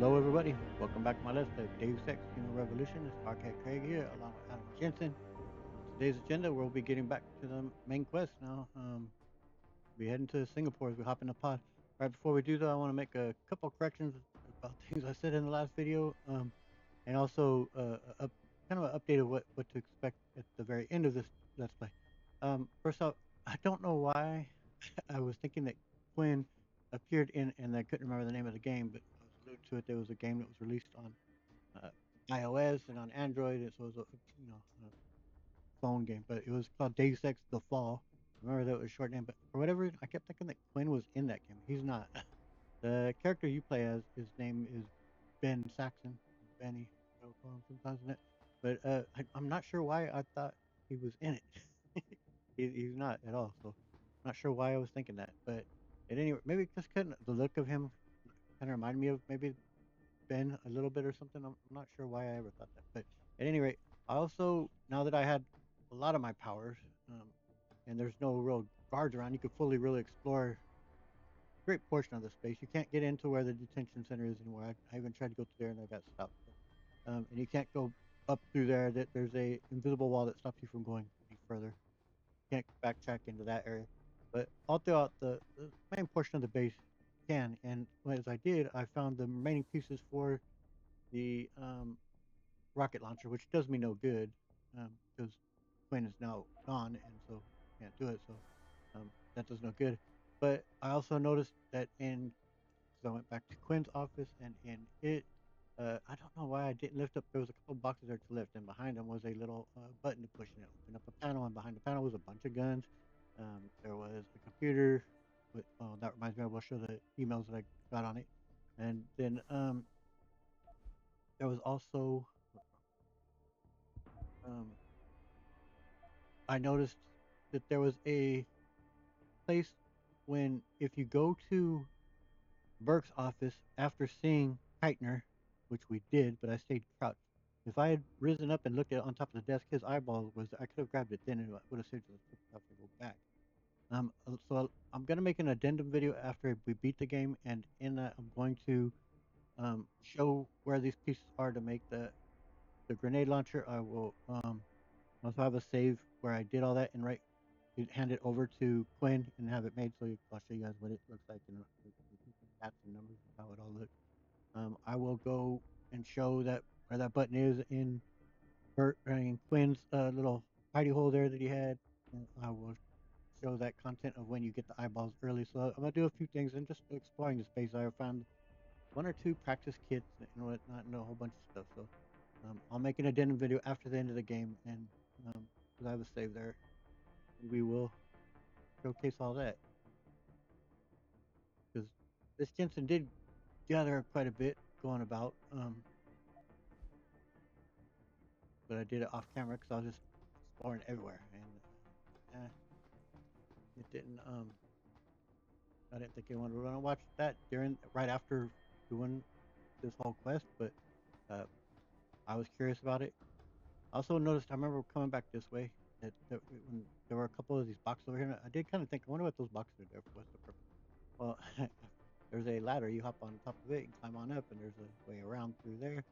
Hello, everybody. Welcome back to my Let's Play Deus Ex Human Revolution. It's Arcade Craig here, along with Adam Jensen. On today's agenda, we'll be getting back to the main quest now. We'll be heading to Singapore as we hop in the pod. Right before we do though, I want to make a couple corrections about things I said in the last video, and also kind of an update of what to expect at the very end of this Let's Play. First off, I don't know why I was thinking that Quinn appeared in, and I couldn't remember the name of the game, but I was alluded to it. There was a game that was released on uh, iOS and on Android. So it was a phone game, but it was called Deus Ex: The Fall. I remember that was a short name, but for whatever reason, I kept thinking that Quinn was in that game. He's not. The character you play as, his name is Ben Saxon, Benny. I'll call him sometimes in it, but I'm not sure why I thought he was in it. He's not at all. So not sure why I was thinking that, but at any rate, maybe just kind of the look of him kind of reminded me of maybe Ben a little bit or something. I'm not sure why I ever thought that, but at any rate, I also, now that I had a lot of my powers, um, and there's no real guards around, you could fully really explore a great portion of the space. You can't get into where the detention center is anymore. I even tried to go through there and I got stopped. And you can't go up through there. That there's a invisible wall that stops you from going any further. Can't backtrack into that area. But all throughout the main portion of the base can. And as I did, I found the remaining pieces for the rocket launcher, which does me no good because Quinn is now gone, and so can't do it. So that does no good. But I also noticed that because I went back to Quinn's office, and in it, I don't know why I didn't lift up. There was a couple boxes there to lift, and behind them was a little button to push, and it opened up a panel. And behind the panel was a bunch of guns. There was a computer. With, oh, that reminds me. I will show the emails that I got on it. And then there was also um, I noticed that there was a place when if you go to Burke's office after seeing Heitner, which we did, but I stayed crouched. If I had risen up and looked at it on top of the desk, his eyeball was. I could have grabbed it then, and it would have saved us have to go back. So I'm gonna make an addendum video after we beat the game, and in that I'm going to show where these pieces are to make the grenade launcher. I will also have a save where I did all that and hand it over to Quinn and have it made. So I'll show you guys what it looks like and the stats and numbers and how it all looks. I will go and show that where that button is in Quinn's little hidey hole there that he had. And I will show that content of when you get the eyeballs early. So I'm gonna do a few things and just exploring the space. I found one or two practice kits and whatnot and a whole bunch of stuff. So I'll make an addendum video after the end of the game, and because I have a save there, and we will showcase all that. Because this Jensen did gather quite a bit going about, but I did it off camera because I was just exploring everywhere, and it didn't. I didn't think anyone would want to watch that right after doing this whole quest, but uh, I was curious about it. I also noticed. I remember coming back this way that when there were a couple of these boxes over here, and I did kind of think, I wonder what those boxes are there for. What's the purpose? Well, there's a ladder. You hop on top of it and climb on up, and there's a way around through there.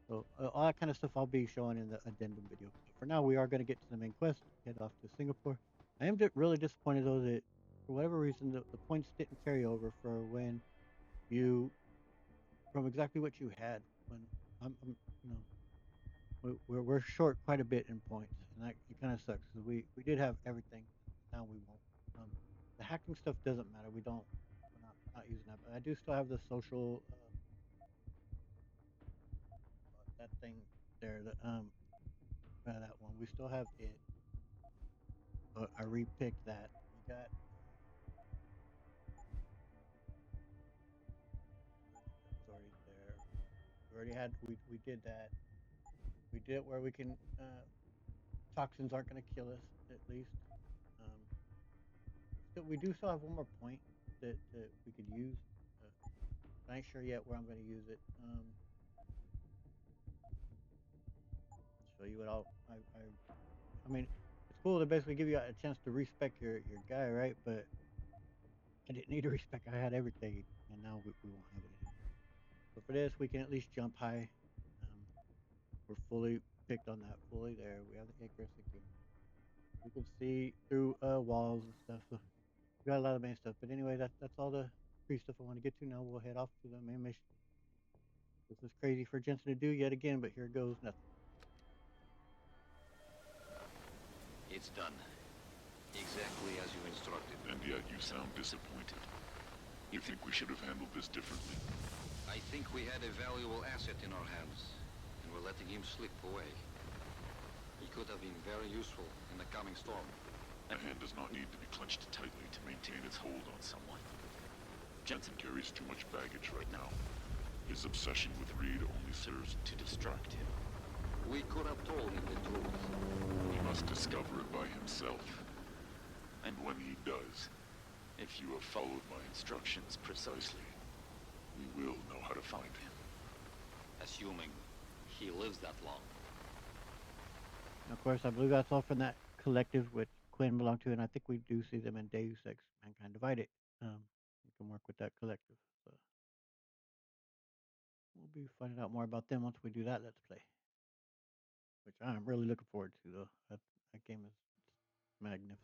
So all that kind of stuff I'll be showing in the addendum video. But for now, we are going to get to the main quest, head off to Singapore. I am really disappointed though that for whatever reason the points didn't carry over for when you from exactly what you had. When I'm you know we're short quite a bit in points, and that it kind of sucks because we did have everything. Now we won't. Um, the hacking stuff doesn't matter. We're not using that, but I do still have the social that thing there. That one we still have it, but I repicked that. We got stories there. We already had. We did that. We did it where we can. Toxins aren't going to kill us at least. Um, we do still have one more point that we could use. I ain't sure yet where I'm going to use it. Show you what I mean, it's cool to basically give you a chance to respec your guy, right? But I didn't need to respec. I had everything, and now we won't have it anymore. So for this, we can at least jump high. Um, we're fully picked on that. Fully there. We have the Icarus again. We can see through walls and stuff. So we got a lot of main stuff. But anyway, that's all the free stuff I want to get to. Now we'll head off to the main mission. This is crazy for Jensen to do yet again, but here goes nothing. It's done. Exactly as you instructed. And yet you sound disappointed. You think we should have handled this differently? I think we had a valuable asset in our hands, and we're letting him slip away. He could have been very useful in the coming storm. A hand does not need to be clenched tightly to maintain its hold on someone. Jensen carries too much baggage right now. His obsession with Reed only serves to distract him. We could have told him the truth. He must discover it by himself. And when he does, if you have followed my instructions precisely, we will know how to find him. Assuming he lives that long. And of course, I believe that's all from that collective which Quinn belonged to, and I think we do see them in Deus Ex Mankind Divided. You can work with that collective. So we'll be finding out more about them once we do that Let's Play, which I'm really looking forward to, though. That game is magnificent.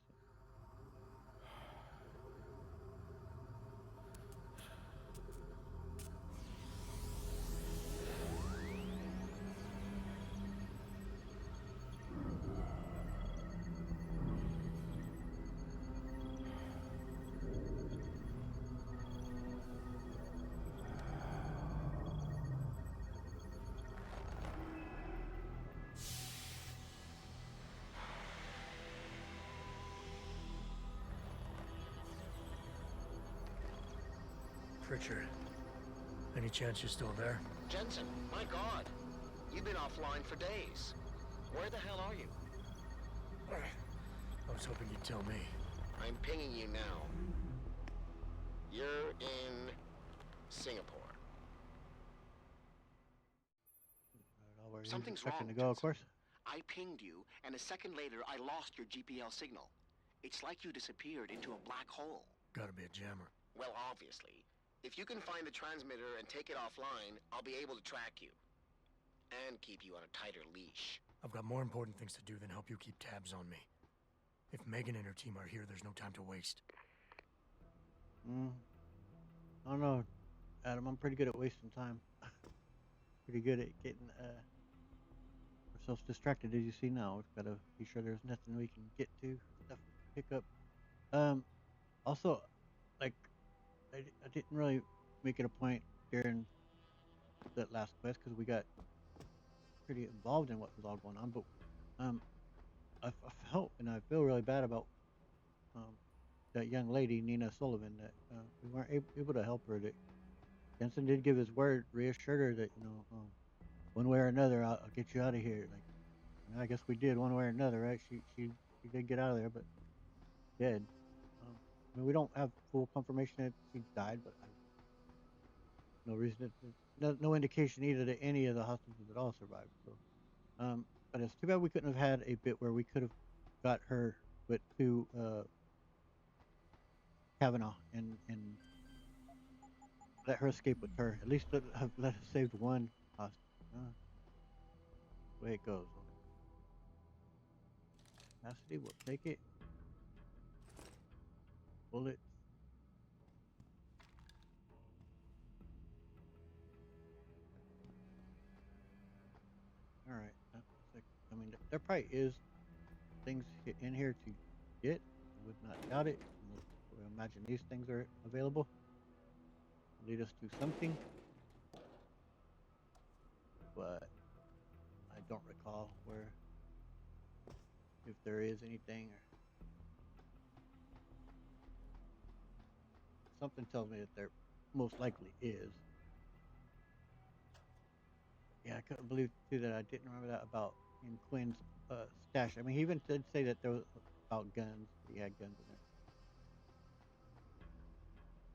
Pritchard, any chance you're still there? Jensen, my God. You've been offline for days. Where the hell are you? I was hoping you'd tell me. I'm pinging you now. You're in Singapore. Where he was Something's expecting wrong, to go, of Jensen. course. I pinged you, and a second later, I lost your GPL signal. It's like you disappeared into a black hole. Gotta be a jammer. Well, obviously. If you can find the transmitter and take it offline, I'll be able to track you. And keep you on a tighter leash. I've got more important things to do than help you keep tabs on me. If Megan and her team are here, there's no time to waste. I don't know, Adam. I'm pretty good at wasting time. Pretty good at getting ourselves distracted, as you see now. We've got to be sure there's nothing we can get to, stuff we can pick up. Also, like, I didn't really make it a point during that last quest because we got pretty involved in what was all going on. But I felt and I feel really bad about um, that young lady, Nina Sullivan, that we weren't able to help her. That Jensen did give his word, reassured her that one way or another, I'll get you out of here. Like, I guess we did one way or another, right? She did get out of there, but dead. I mean, we don't have full confirmation that she died, but no reason, no indication either that any of the hostages at all survived. So, but it's too bad we couldn't have had a bit where we could have got her with to Kavanaugh and let her escape with her. At least let us saved one hostage. The way it goes. Capacity, we'll take it. Bullets. All right. That's like, I mean, there probably is things in here to get. I would not doubt it. I imagine these things are available. Lead us to something, but I don't recall where, if there is anything, or something tells me that there most likely is. Yeah, I couldn't believe too that I didn't remember that about in Quinn's stash. I mean, he even did say that there was about guns. He had guns in there.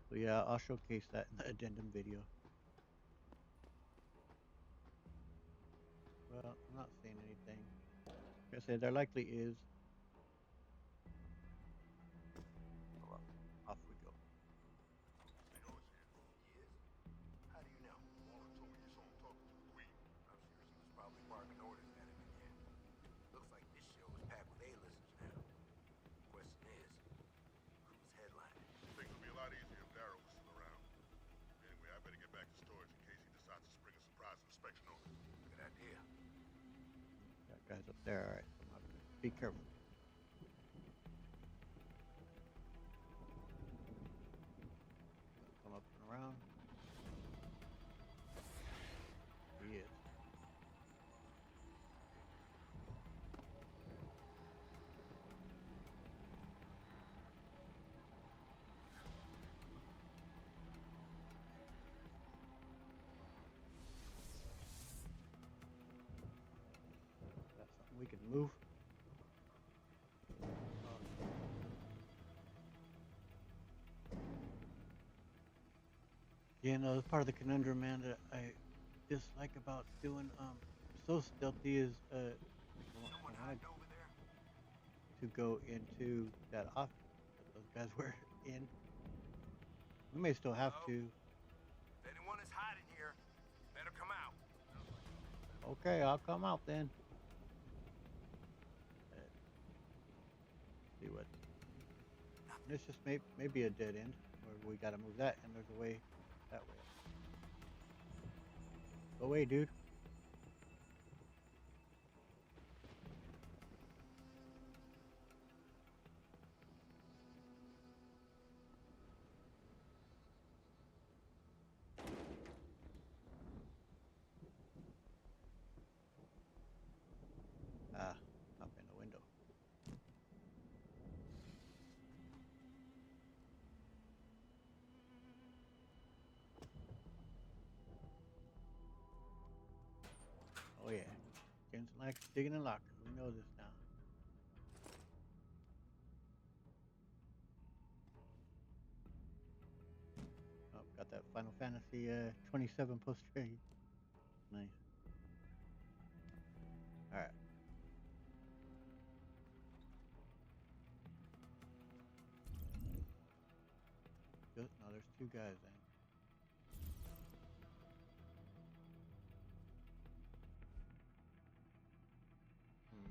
So yeah, I'll showcase that in the addendum video. Well, I'm not seeing anything. Like I said, there likely is. Well, off we go. I know who he is. How do you know? All I'm Here. Got guys up there. All right, so I'm gonna be careful. Come up and around. He is. That's something we can move. Yeah, no, that's part of the conundrum, man, that I dislike about doing so stealthy is Someone I wanted hiding over there? to go into that office that those guys were in. We may still have Hello? to. If anyone is hiding here, better come out. Okay, I'll come out then. See what. And it's just maybe a dead end where we got to move that, and there's a way that way. Go away, dude. Ah, up in the window. Oh yeah, Jensen likes digging and locking. We know this now. Oh, got that Final Fantasy 27 poster. Nice. All right. Good. No, there's two guys then. Hmm.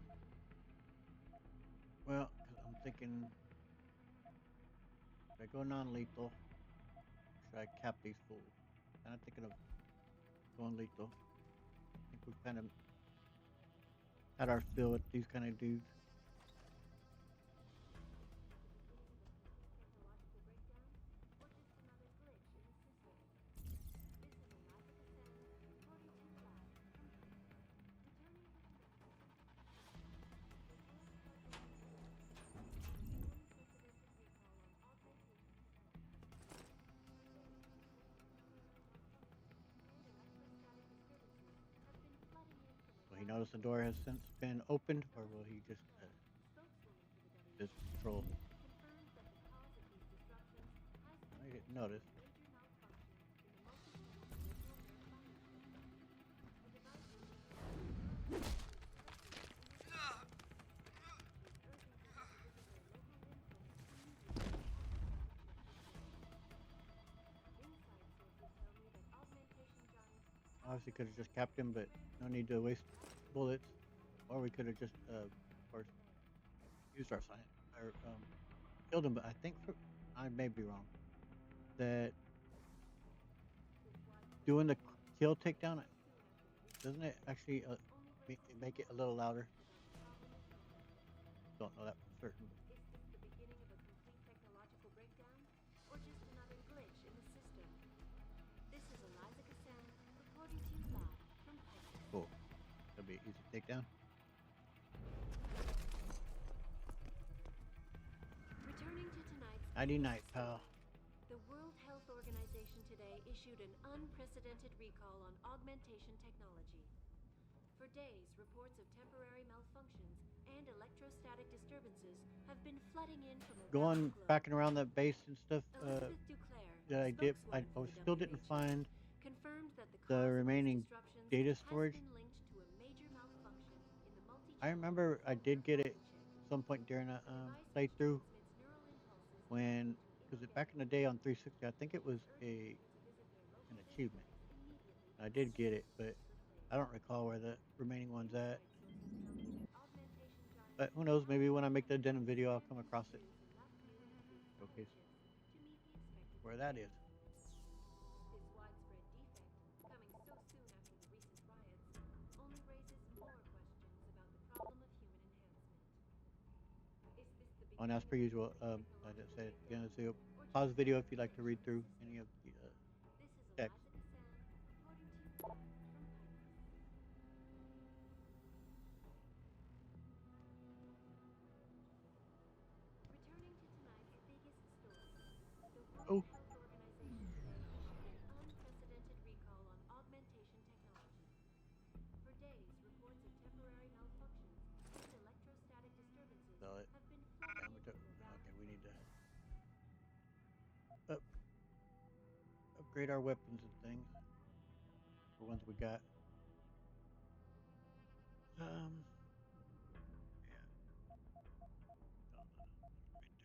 Well, 'cause I'm thinking, should I go non-lethal? Should I cap these fools? Kind of thinking of going lethal. I think we've kind of had our fill with these kind of dudes. Will he notice the door has since been opened, or will he just troll? I didn't notice. Obviously, could have just capped him, but no need to waste bullets. Or we could have just, of course, used our science or killed him. But I think I may be wrong that doing the kill takedown doesn't it actually make it a little louder? Don't know that for certain. But cool. That'll be an easy takedown. Returning to tonight's Nighty night, pal. The World Health Organization today issued an unprecedented recall on augmentation technology. For days, reports of temporary malfunctions and electrostatic disturbances have been flooding in from around Going the globe. back and around that base and stuff Elizabeth Duclair, that I did, I spokeswoman for the still didn't WHO, find confirmed that the the cause of these remaining disruptions data has storage. been linked to a major malfunction in the I multi-channel remember I did get it chip. some point during a The device which playthrough transmits neural impulses when, to because back in the inorganic day on tissues 360, I think it was urging people to visit their an local achievement. physical clinics immediately I did get before it, but replaced. I don't recall where the remaining one's at. Inside sources tell me that augmentation giants But who are knows? now Maybe when I working make on the denim developing video, I'll come standard across it. use in that new and improved Showcase chips to meet the expected where that demand. is. This widespread defect, coming so soon after the recent riots, only And as per usual, I just said at the beginning of the video, pause the video if you'd like to read through any of the This is text. Eliza Cassan reporting to you live from Pines. Returning to tonight's biggest story, the Oh, World Health Organization today issued an unprecedented recall on augmentation technology. For days, reports of temporary malfunctions and electrostatic disturbances so have been flooding damage. into around Okay, the we need world. to upgrade our weapons and things. The ones we got. Um, yeah,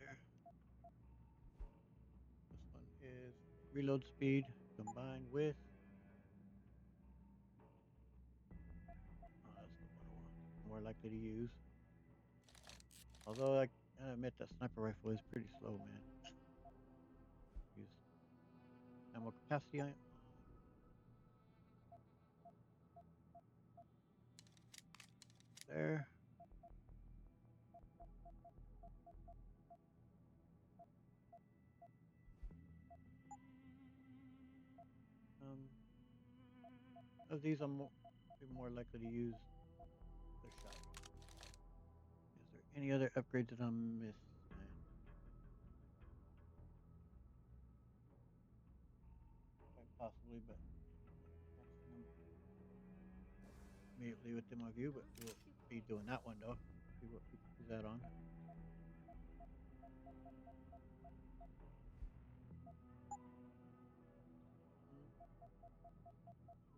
right there. This one is reload speed combined with. Oh, that's the one I want. More likely to use. Although I gotta admit that sniper rifle is pretty slow, man. Use ammo capacity on there. Of these, be more likely to use the shot. Is there any other upgrades that I'm missing? Quite possibly, but not seeing them immediately within my view. But we'll be doing that one though. See what we can use that on.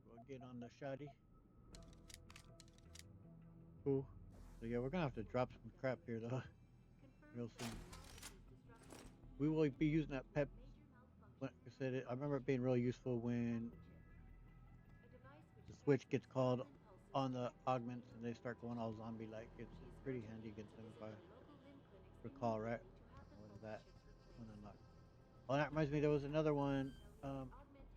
We'll get on the shoddy. Cool. So yeah, we're gonna have to drop some crap here though, real soon. We will be using that pep. Like I said, I remember it being really useful when the switch gets called on the augments and they start going all zombie-like. It's pretty handy against them if I recall right. What is that? One unlocked. Oh, that reminds me, there was another one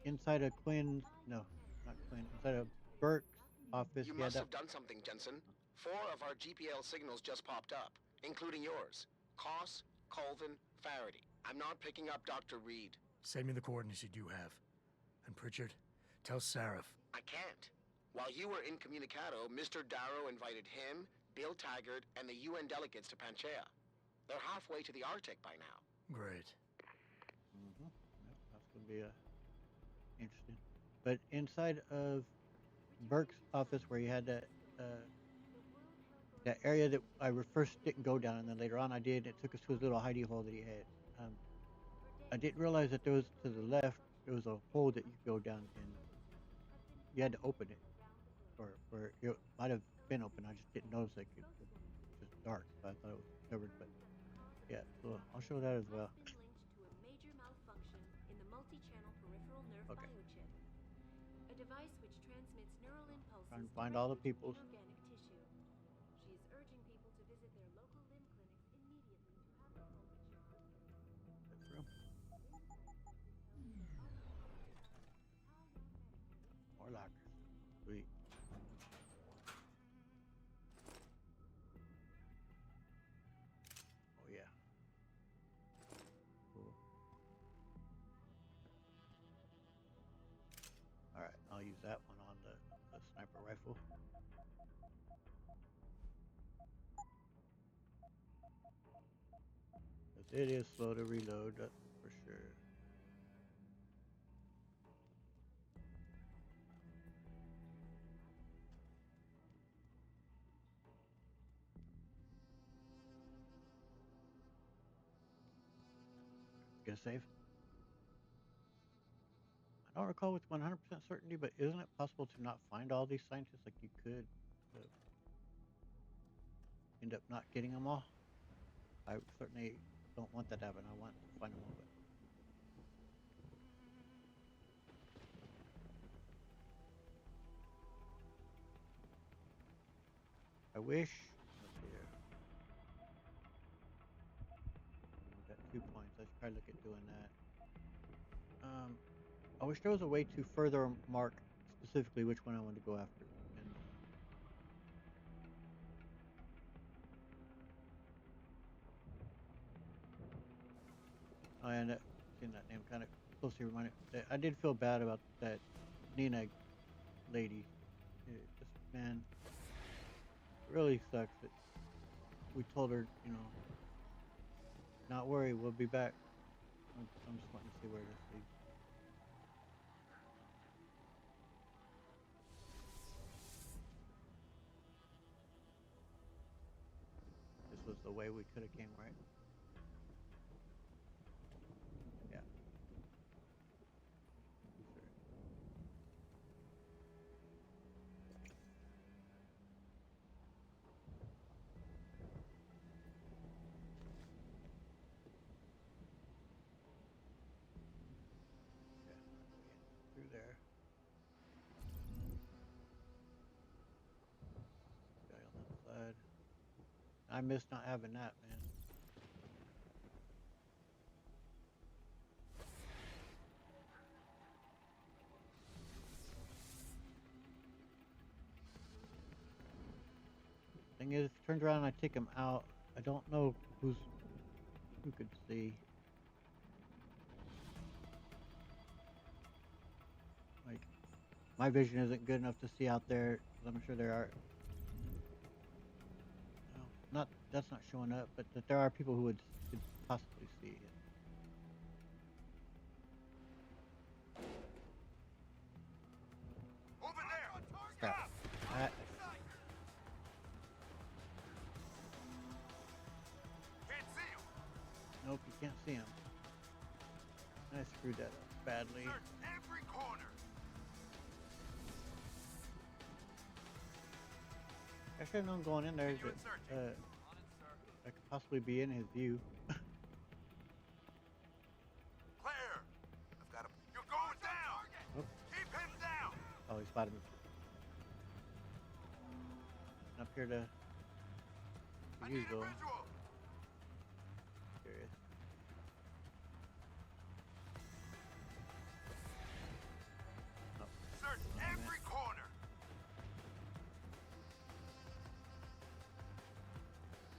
inside of Quinn's. No, not Quinn. Inside of Burke's office. You He had must that. have done something, Jensen. 4 of our GPL signals just popped up, including yours. Koss, Colvin, Faraday. I'm not picking up Dr. Reed. Send me the coordinates you do have. And Pritchard, tell Sarif. I can't. While you were incommunicado, Mr. Darrow invited him, Bill Taggart, and the UN delegates to Panchea. They're halfway to the Arctic by now. Great. Yep, that's gonna be interesting. But inside of Burke's office, where he had that area that I first didn't go down, and then later on I did. It took us to his little hidey hole that he had. I didn't realize that there was to the left there was a hole that you could go down, and you had to open it, or it might have been open. I just didn't notice it. It was just dark, so I thought it was covered. But yeah, so I'll show that as well. Has been linked to a major malfunction in the multi-channel peripheral nerve Okay. biochip, a device which transmits neural impulses Trying to find all the directly peoples. to inorganic tissue. She is urging people to visit their local limb clinics immediately to have their multi-chips replaced. That's room. More lockers. Sweet. Oh yeah. Cool. All right, I'll use that one on the sniper rifle. Because it is slow to reload, that's for sure. Gonna save? I don't recall with 100% certainty, but isn't it possible to not find all these scientists like you could end up not getting them all? I certainly don't want that to happen. I want to find them all, but I wish. Let's see here. We've got 2 points. I should probably look at doing that. I wish there was a way to further mark specifically which one I want to go after. And I ended up seeing that name kind of closely reminded. I did feel bad about that Nina lady. Just man, it really sucks that we told her, not worry, we'll be back. I'm just wanting to see where this leads. This was the way we could have came, right? Yeah. Sure. Yeah. Through there. Guy on that side. I miss not having that, man. Thing is, if it turns around and I take him out, I don't know who could see. Like, my vision isn't good enough to see out there, 'cause I'm sure there are. No, not that's not showing up, but that there are people who could possibly see it. Over there! Crap. Stop! That, Can't see him! nope, you can't see him. I screwed that up badly. Search every corner! I should have known going in there Continue that searching. I could possibly be in his view. Claire! I've got him. You're going down! Oh, Keep him down! he spotted me. Up here to I need use a though. visual! Curious. Oh, Search every corner!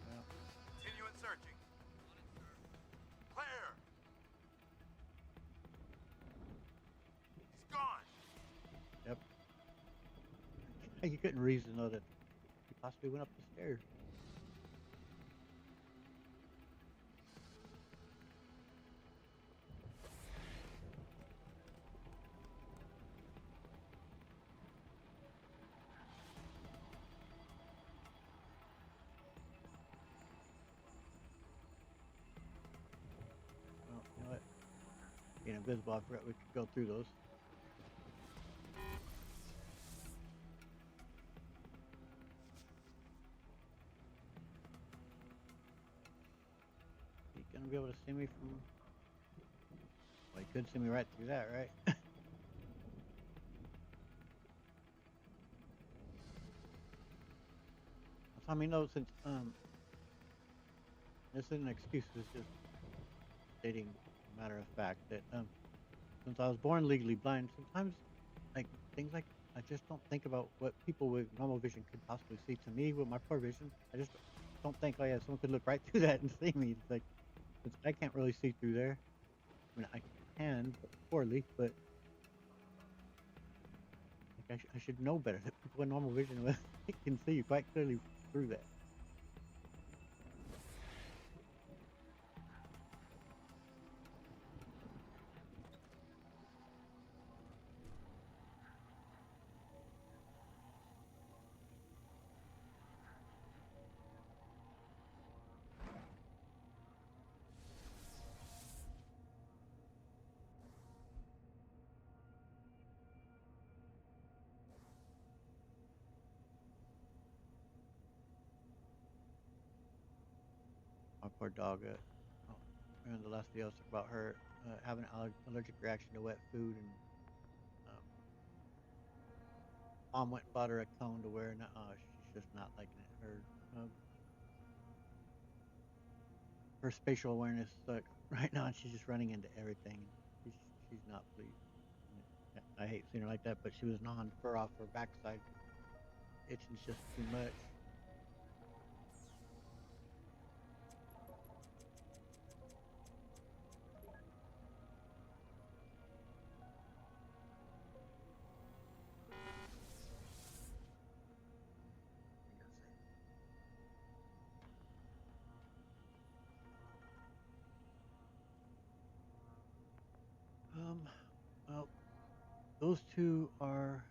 well, Continuing searching. Claire! He's gone! yep. You couldn't reason though that he possibly went up the stairs. Well, you know what? Being invisible, I forgot we could go through those. He gonna be able to see me from? Well, he could see me right through that, right? I mean, no, since this isn't an excuse. It's just stating a matter of fact that since I was born legally blind, sometimes like things like I just don't think about what people with normal vision could possibly see. To me, with my poor vision, I just don't think, oh yeah, someone could look right through that and see me. It's like, since I can't really see through there. I mean, I can, but poorly, but like I should know better that people with normal vision with can see quite clearly through that. My poor dog. Oh, in the last video, I was talking about her having an allergic reaction to wet food, and um, mom went and bought her a cone to wear, and she's just not liking it. Her spatial awareness right now, and she's just running into everything. She's, she's not pleased. I hate seeing her like that, but she was gnawing fur off her backside. Itching's just too much. those two are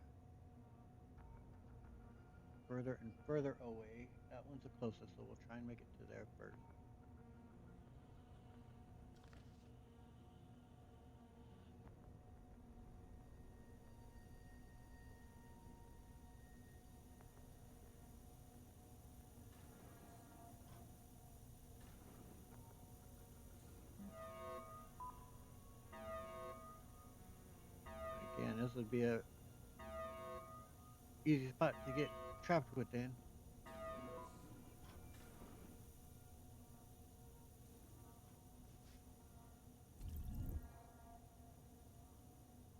further and further away. That one's the closest, so we'll try and make it to there first. Again, this would be a easy spot to get trapped within.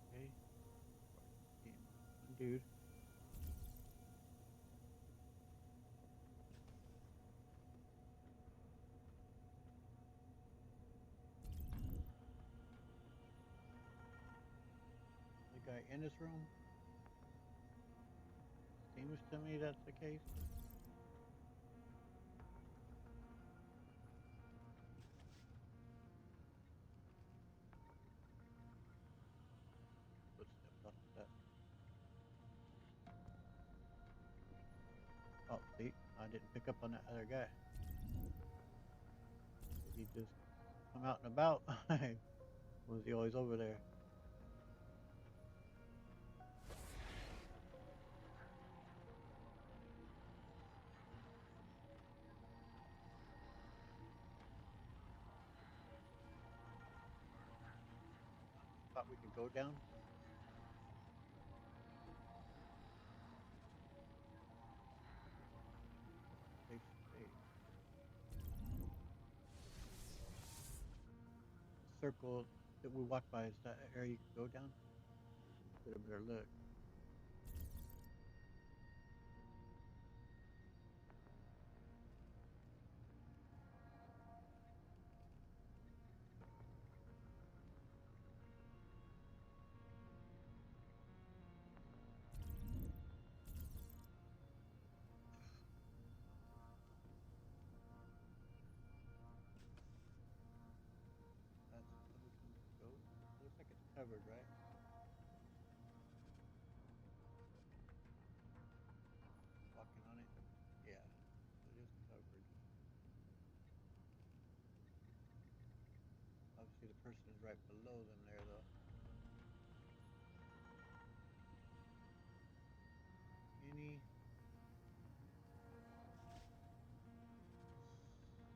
Okay, one dude. The guy in this room. Seems to me that's the case. Footsteps off the desk. Oh, see, I didn't pick up on that other guy. Did he just come out and about? Was he always over there? Thought we could go down. Safe space. Circle that we walked by, is that area you could go down? Get a better look. That's the way we can go. Looks like it's covered, right? Walking on it. Yeah, it is covered. Obviously, the person is right below them there, though. Any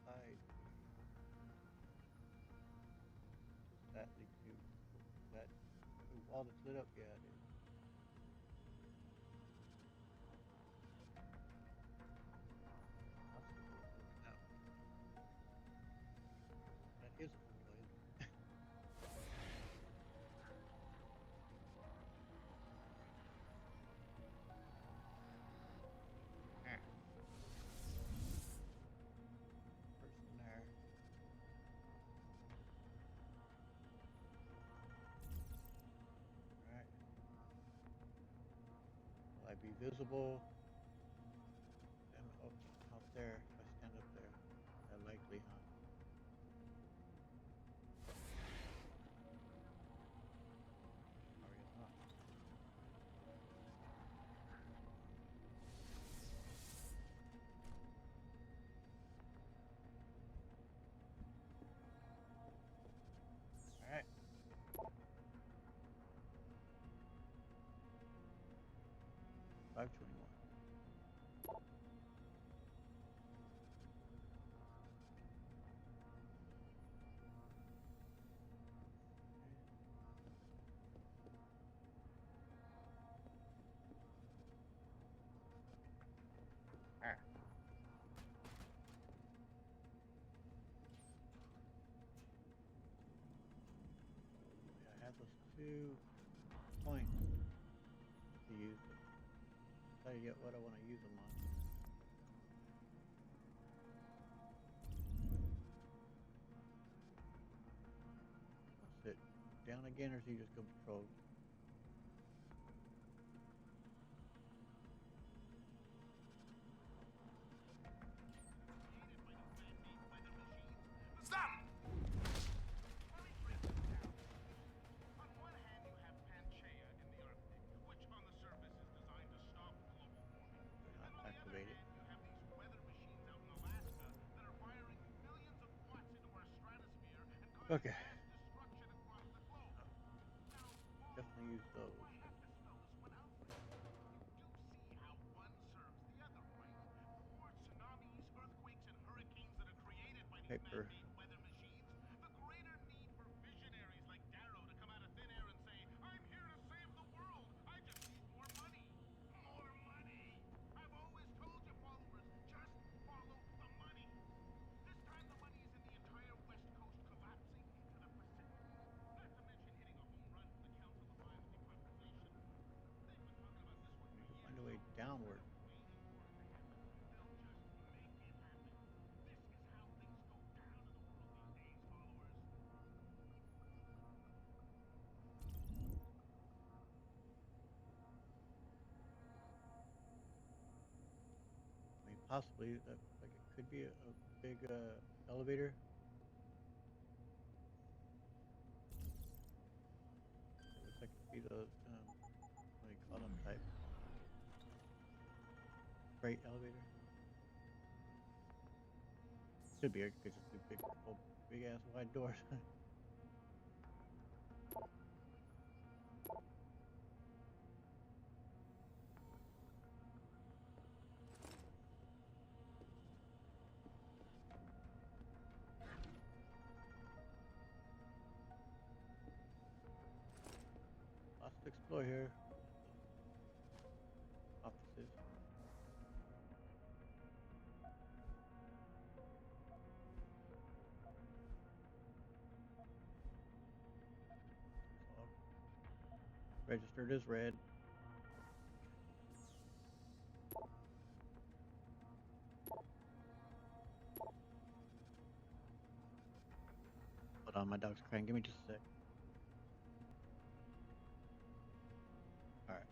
side does that lead to? That the wall that's lit up? Yeah, it is. Possible that one. That is a window, isn't it? Ah, person there. All right. Will I be visible? And oh, out there. If I stand up there, likely, huh? Or I guess not. All right. 521. Ah. Yeah, I have those 2 points to use, but decided yet what I want to use them on. I'll sit down again, or is he just going to patrol? Stop! Okay. Definitely use those. Paper. We need to find a way downward. I mean, possibly that looks like it could be a big elevator. It looks like it could be those what do you call them, type freight elevator. Could be. It could just be big, old, big ass wide doors. Lots to explore here. Offices. It's all registered as red. Hold on, my dog's crying. Give me just a sec. All right.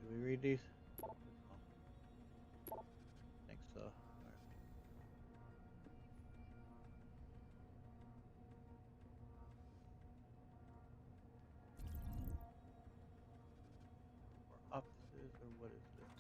Did we read these? Oh, I think so. All right. Or offices, or what is this?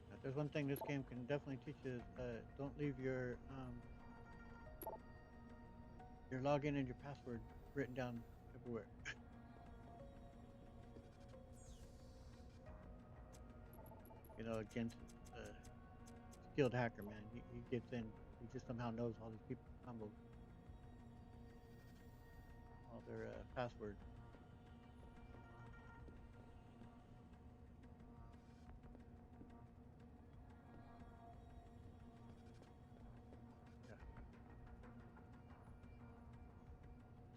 Now, if there's one thing this game can definitely teach you is don't leave your login and your password written down everywhere. You know, Jensen, skilled hacker, man. He gets in. He just somehow knows all these people's combos, all their passwords. Yeah.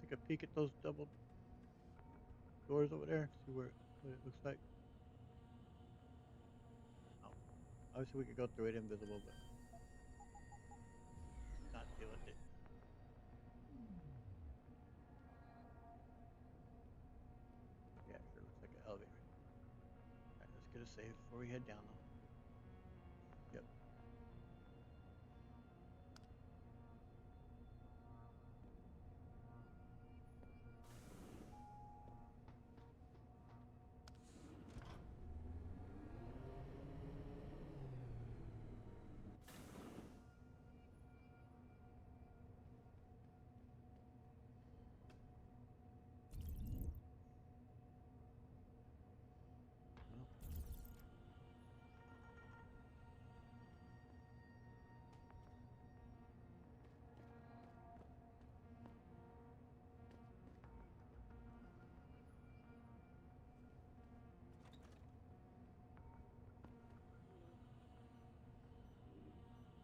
Take a peek at those double doors over there. See what it looks like. Oh, obviously we could go through it invisible, but not deal with it. Yeah, sure looks like an elevator. All right, let's get a save before we head down though. Yep.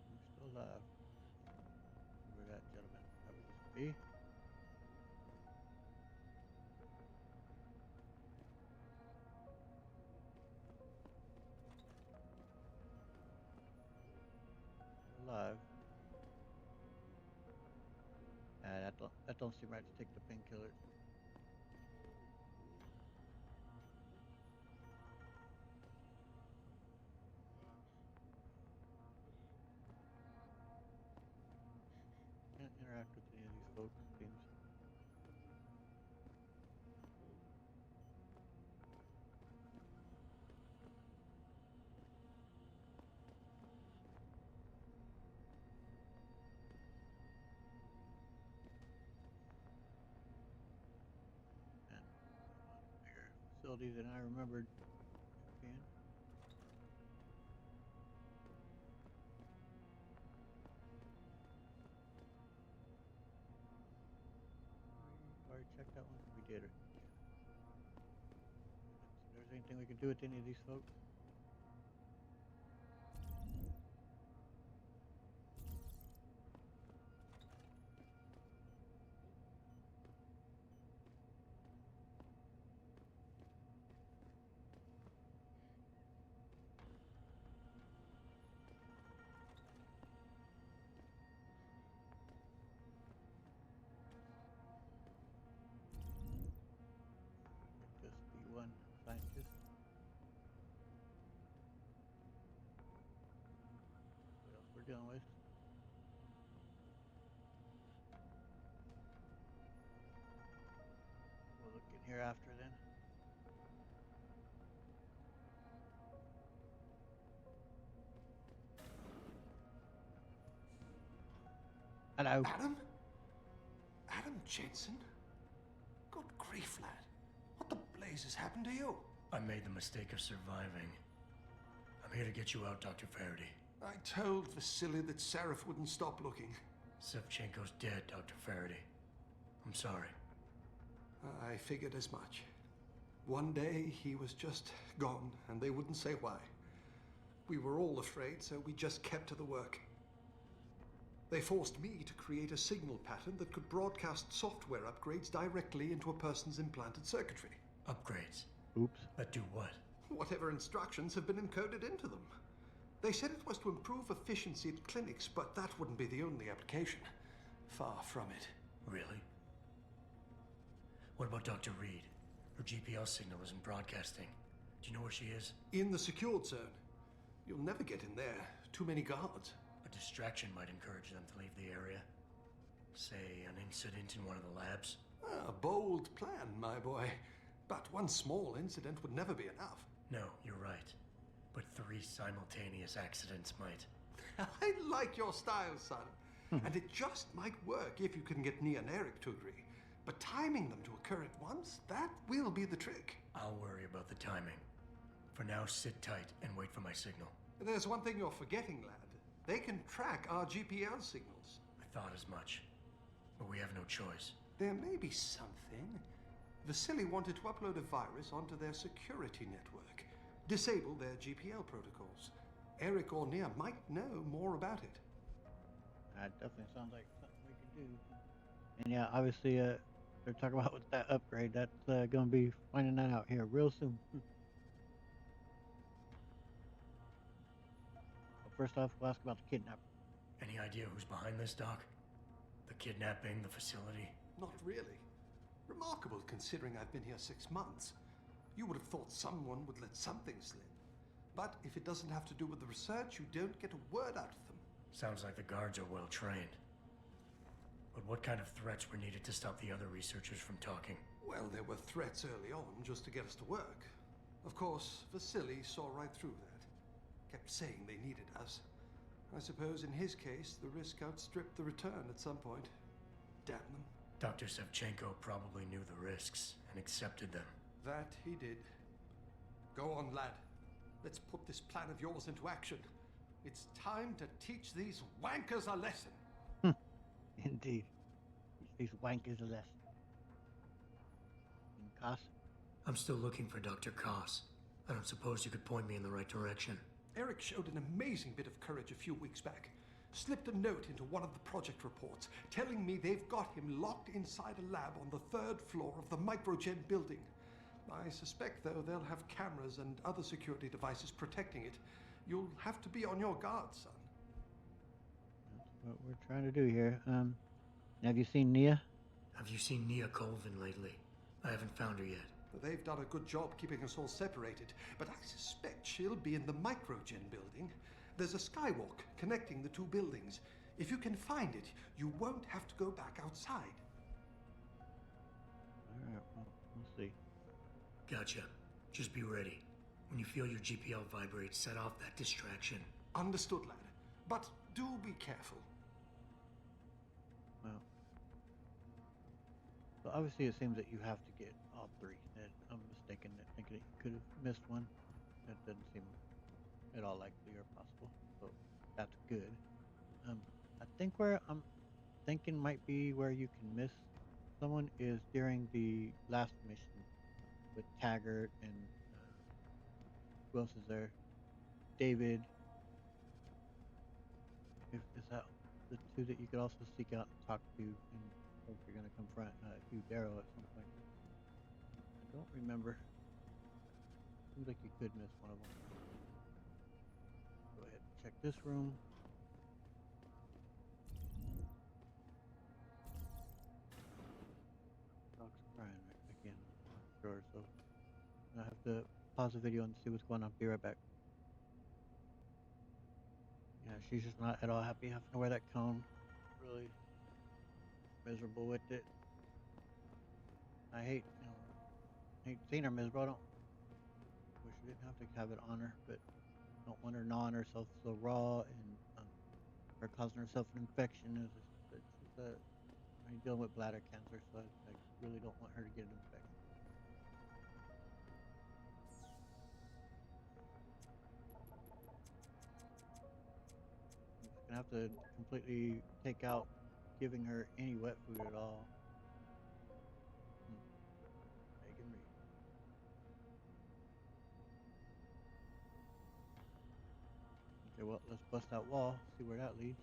Well, we're still alive. Where that gentleman? That was just me. Still alive. And at that don't seem right to take the painkillers. Can't interact with any of these folks, it seems. And bigger facility than I remembered it being. We already checked that one. We did it. Yeah. Let's see if there's anything we can do with any of these folks. Just the one scientist. What else we're dealing with? We'll look in here after then. Hello. Adam? Adam Jensen? Good grief, lad. What the blazes happened to you? I made the mistake of surviving. I'm here to get you out, Dr. Faraday. I told Vasily that Seraph wouldn't stop looking. Sevchenko's dead, Dr. Faraday. I'm sorry. I figured as much. One day he was just gone, and they wouldn't say why. We were all afraid, so we just kept to the work. They forced me to create a signal pattern that could broadcast software upgrades directly into a person's implanted circuitry. Upgrades? Oops. That do what? Whatever instructions have been encoded into them. They said it was to improve efficiency at clinics, but that wouldn't be the only application. Far from it. Really? What about Dr. Reed? Her GPL signal isn't broadcasting. Do you know where she is? In the secured zone. You'll never get in there. Too many guards. A distraction might encourage them to leave the area. Say, an incident in one of the labs. A bold plan, my boy. But one small incident would never be enough. No, you're right. But 3 simultaneous accidents might. I like your style, son. And it just might work if you can get Nia and Eric to agree. But timing them to occur at once, that will be the trick. I'll worry about the timing. For now, sit tight and wait for my signal. There's one thing you're forgetting, lad. They can track our GPL signals. I thought as much. But we have no choice. There may be something. Vasily wanted to upload a virus onto their security network, disable their GPL protocols. Eric or Nia might know more about it. That definitely sounds like something we can do. And yeah, obviously, they're talking about with that upgrade. That's going to be finding that out here real soon. But first off, we'll ask about the kidnapper. Any idea who's behind this, Doc? The kidnapping, the facility? Not really. Remarkable considering I've been here 6 months. You would have thought someone would let something slip. But if it doesn't have to do with the research, you don't get a word out of them. Sounds like the guards are well trained. But what kind of threats were needed to stop the other researchers from talking? Well, there were threats early on just to get us to work. Of course, Vasily saw right through that. Kept saying they needed us. I suppose in his case, the risk outstripped the return at some point. Damn them. Dr. Sevchenko probably knew the risks and accepted them. That he did. Go on, lad. Let's put this plan of yours into action. It's time to teach these wankers a lesson. Indeed. Teach these wankers a lesson. And Koss? I'm still looking for Dr. Koss. I don't suppose you could point me in the right direction. Eric showed an amazing bit of courage a few weeks back. Slipped a note into one of the project reports, telling me they've got him locked inside a lab on the 3rd floor of the Microgen building. I suspect, though, they'll have cameras and other security devices protecting it. You'll have to be on your guard, son. That's what we're trying to do here. Have you seen Nia? Have you seen Nia Colvin lately? I haven't found her yet. They've done a good job keeping us all separated, but I suspect she'll be in the Microgen building. There's a skywalk connecting the two buildings. If you can find it, you won't have to go back outside. All right, well, we'll see. Gotcha. Just be ready. When you feel your GPL vibrate, set off that distraction. Understood, lad. But do be careful. Well, so obviously it seems that you have to get all three. And I'm mistaken that thinking that you could have missed one. That doesn't seem at all likely or possible. So that's good. I think where I'm thinking might be where you can miss someone is during the last mission with Taggart and who else is there? David. Is that the two that you could also seek out and talk to, and if you're going to confront Hugh Darrow at some point? I don't remember. Seems like you could miss one of them. Go ahead and check this room. Dog's crying again. Sure. So I have to pause the video and see what's going on. Be right back. Yeah, she's just not at all happy having to wear that cone. Really miserable with it. I hate, hate seeing her miserable. I don't wish I didn't have to have it on her, but don't want her gnawing herself so raw and her causing herself an infection. I'm dealing with bladder cancer, so I really don't want her to get an infection. I'm just gonna have to completely take out giving her any wet food at all. Megan Reed. Okay, well, let's bust that wall, see where that leads.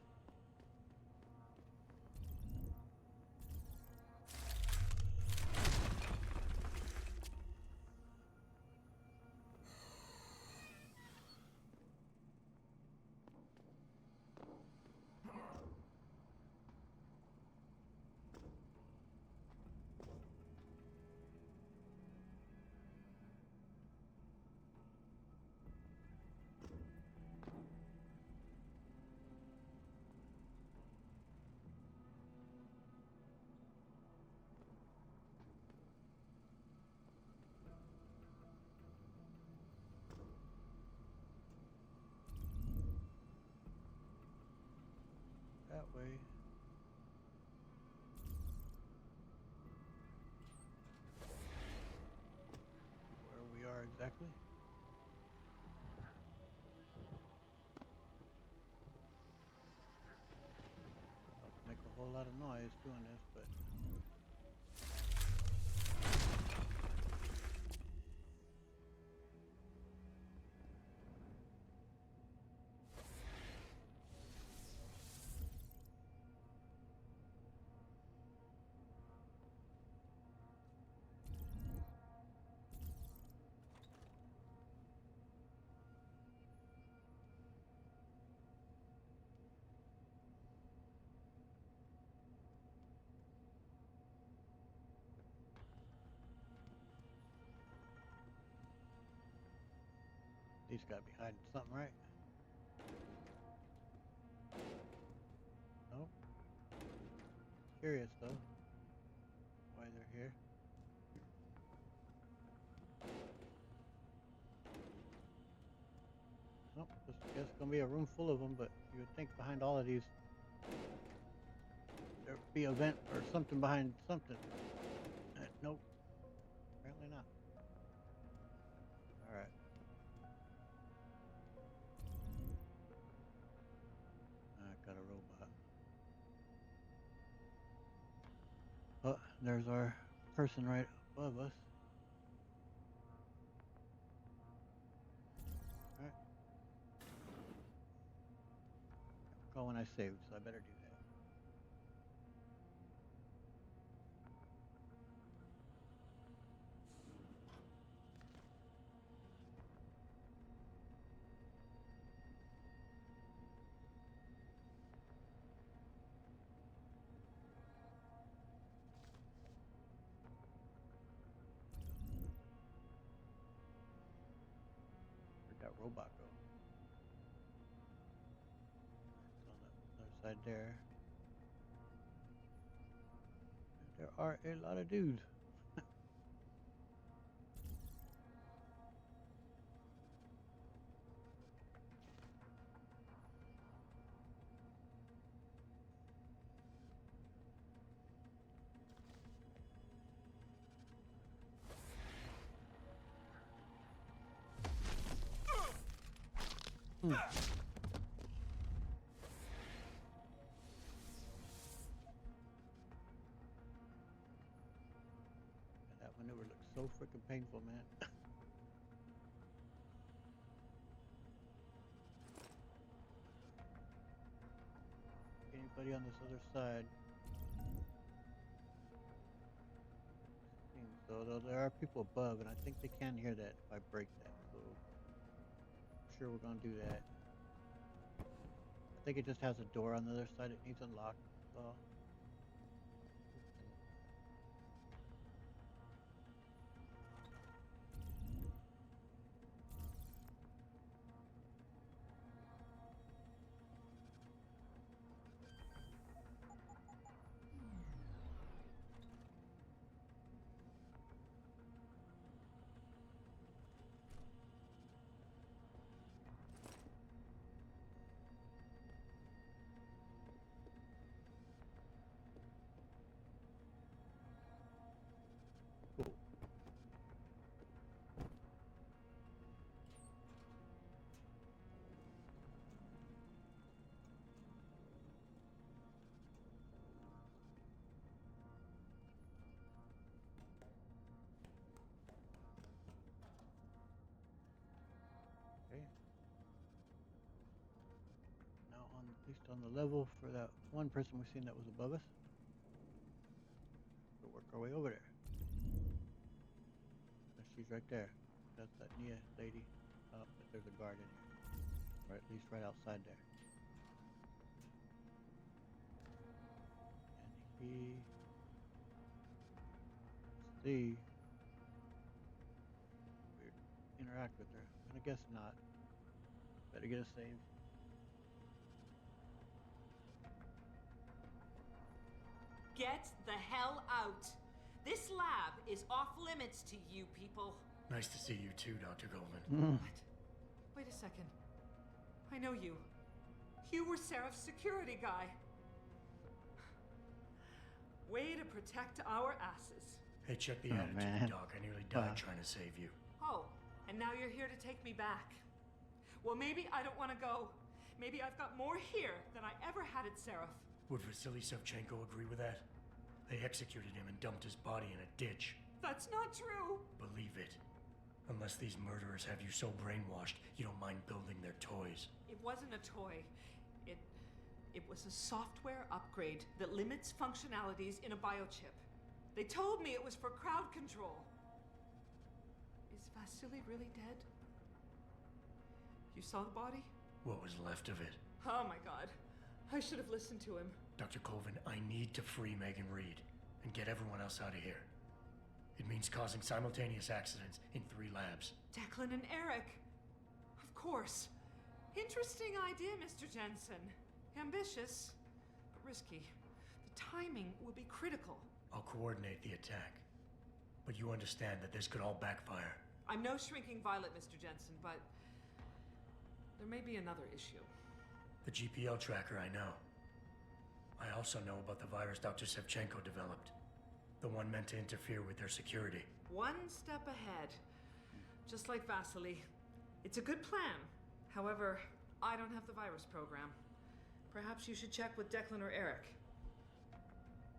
That way. Where we are exactly. I'll make a whole lot of noise doing this, but these gotta be hiding something, right? Nope. Curious though, why they're here. Nope, just guess it's gonna be a room full of them, but you would think behind all of these there'd be a vent or something behind something. Nope, apparently not. Alright. I got a robot. Oh, there's our person right above us. Alright. Can't recall when I saved, so I better do that. robot go? It's on the other side there. And there are a lot of dudes. Hmm. And that maneuver looks so freaking painful, man. Anybody on this other side? Seems so, though there are people above, and I think they can hear that if I break that. So, I'm sure we're gonna do that. I think it just has a door on the other side. It needs unlocked. So. Cool. Okay. Now on at least on the level for that one person we've seen that was above us. We'll work our way over there. And she's right there. That's that Nia lady. Oh, but there's a guard in here. Or at least right outside there. And he... see... we interact with her. I'm gonna guess not. Better get a save. Get the hell out! This lab is off limits to you people. Nice to see you too, Dr. Goldman. What? Wait a second. I know you. You were Seraph's security guy. Way to protect our asses. Hey, check the Oh, attitude, man. Doc. I nearly died trying to save you. Oh, and now you're here to take me back. Well, maybe I don't want to go. Maybe I've got more here than I ever had at Seraph. Would Vasily Savchenko agree with that? They executed him and dumped his body in a ditch. That's not true. Believe it. Unless these murderers have you so brainwashed, you don't mind building their toys. It wasn't a toy. It was a software upgrade that limits functionalities in a biochip. They told me it was for crowd control. Is Vasily really dead? You saw the body? What was left of it? Oh my god. I should have listened to him. Dr. Colvin, I need to free Megan Reed and get everyone else out of here. It means causing simultaneous accidents in 3 labs. Declan and Eric. Of course. Interesting idea, Mr. Jensen. Ambitious, but risky. The timing will be critical. I'll coordinate the attack. But you understand that this could all backfire. I'm no shrinking violet, Mr. Jensen, but there may be another issue. The GPL tracker, I know. I also know about the virus Dr. Savchenko developed. The one meant to interfere with their security. One step ahead. Just like Vasily. It's a good plan. However, I don't have the virus program. Perhaps you should check with Declan or Eric.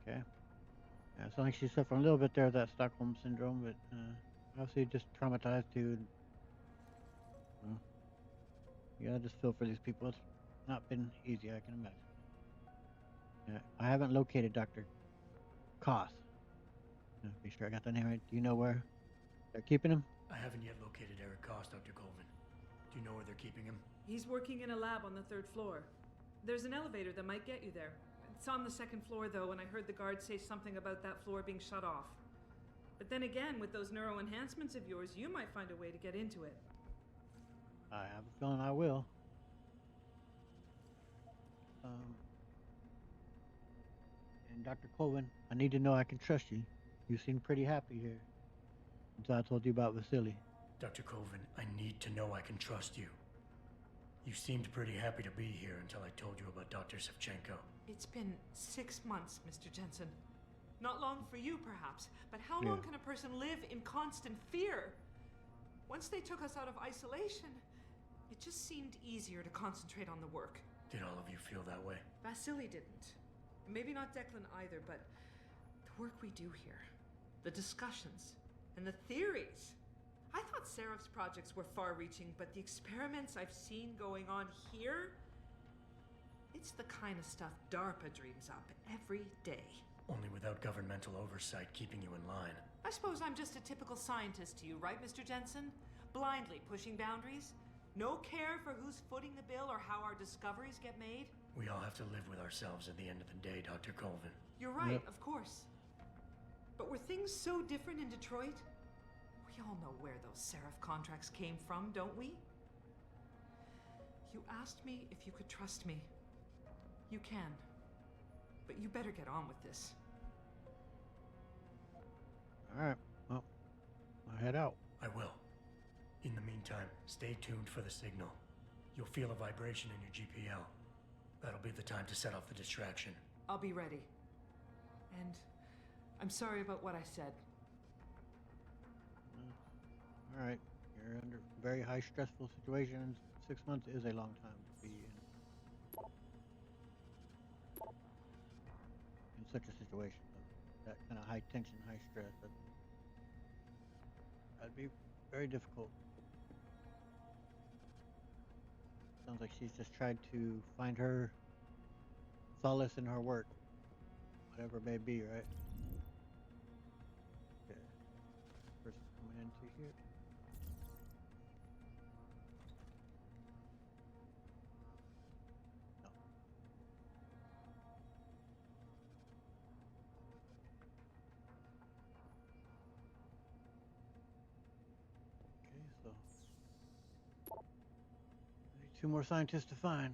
Okay. Yeah, it sounds like she's suffering a little bit there of that Stockholm syndrome, but obviously just traumatized too. Well, you gotta just feel for these people. It's not been easy, I can imagine. Yeah, I haven't located Dr. Koss. Be sure I got the name right. Do you know where they're keeping him? I haven't yet located Eric Koss, Dr. Colvin. Do you know where they're keeping him? He's working in a lab on the 3rd floor. There's an elevator that might get you there. It's on the 2nd floor, though, and I heard the guard say something about that floor being shut off. But then again, with those neuro enhancements of yours, you might find a way to get into it. I have a feeling I will. Um, and Dr. Colvin, I need to know I can trust you. You seem pretty happy here until I told you about Vasily. Dr. Colvin, I need to know I can trust you. You seemed pretty happy to be here until I told you about Dr. Sevchenko. It's been 6 months, Mr. Jensen. Not long for you, perhaps, but how Yeah. long can a person live in constant fear? Once they took us out of isolation, it just seemed easier to concentrate on the work. Did all of you feel that way? Vasily didn't. Maybe not Declan either, but the work we do here, the discussions, and the theories. I thought Seraph's projects were far-reaching, but the experiments I've seen going on here, it's the kind of stuff DARPA dreams up every day. Only without governmental oversight keeping you in line. I suppose I'm just a typical scientist to you, right, Mr. Jensen? Blindly pushing boundaries? No care for who's footing the bill or how our discoveries get made? We all have to live with ourselves at the end of the day, Dr. Colvin. You're right, Yep. of course. But were things so different in Detroit? We all know where those Seraph contracts came from, don't we? You asked me if you could trust me. You can. But you better get on with this. All right. Well, I'll head out. I will. In the meantime, stay tuned for the signal. You'll feel a vibration in your GPL. That'll be the time to set off the distraction. I'll be ready. And I'm sorry about what I said. All right. You're under a very high stressful situations. 6 months is a long time to be in such a situation. That kind of high tension, high stress. That'd be very difficult. Sounds like she's just tried to find her solace in her work, whatever it may be, right? Okay. Person coming into here. No. Okay, so I need 2 more scientists to find.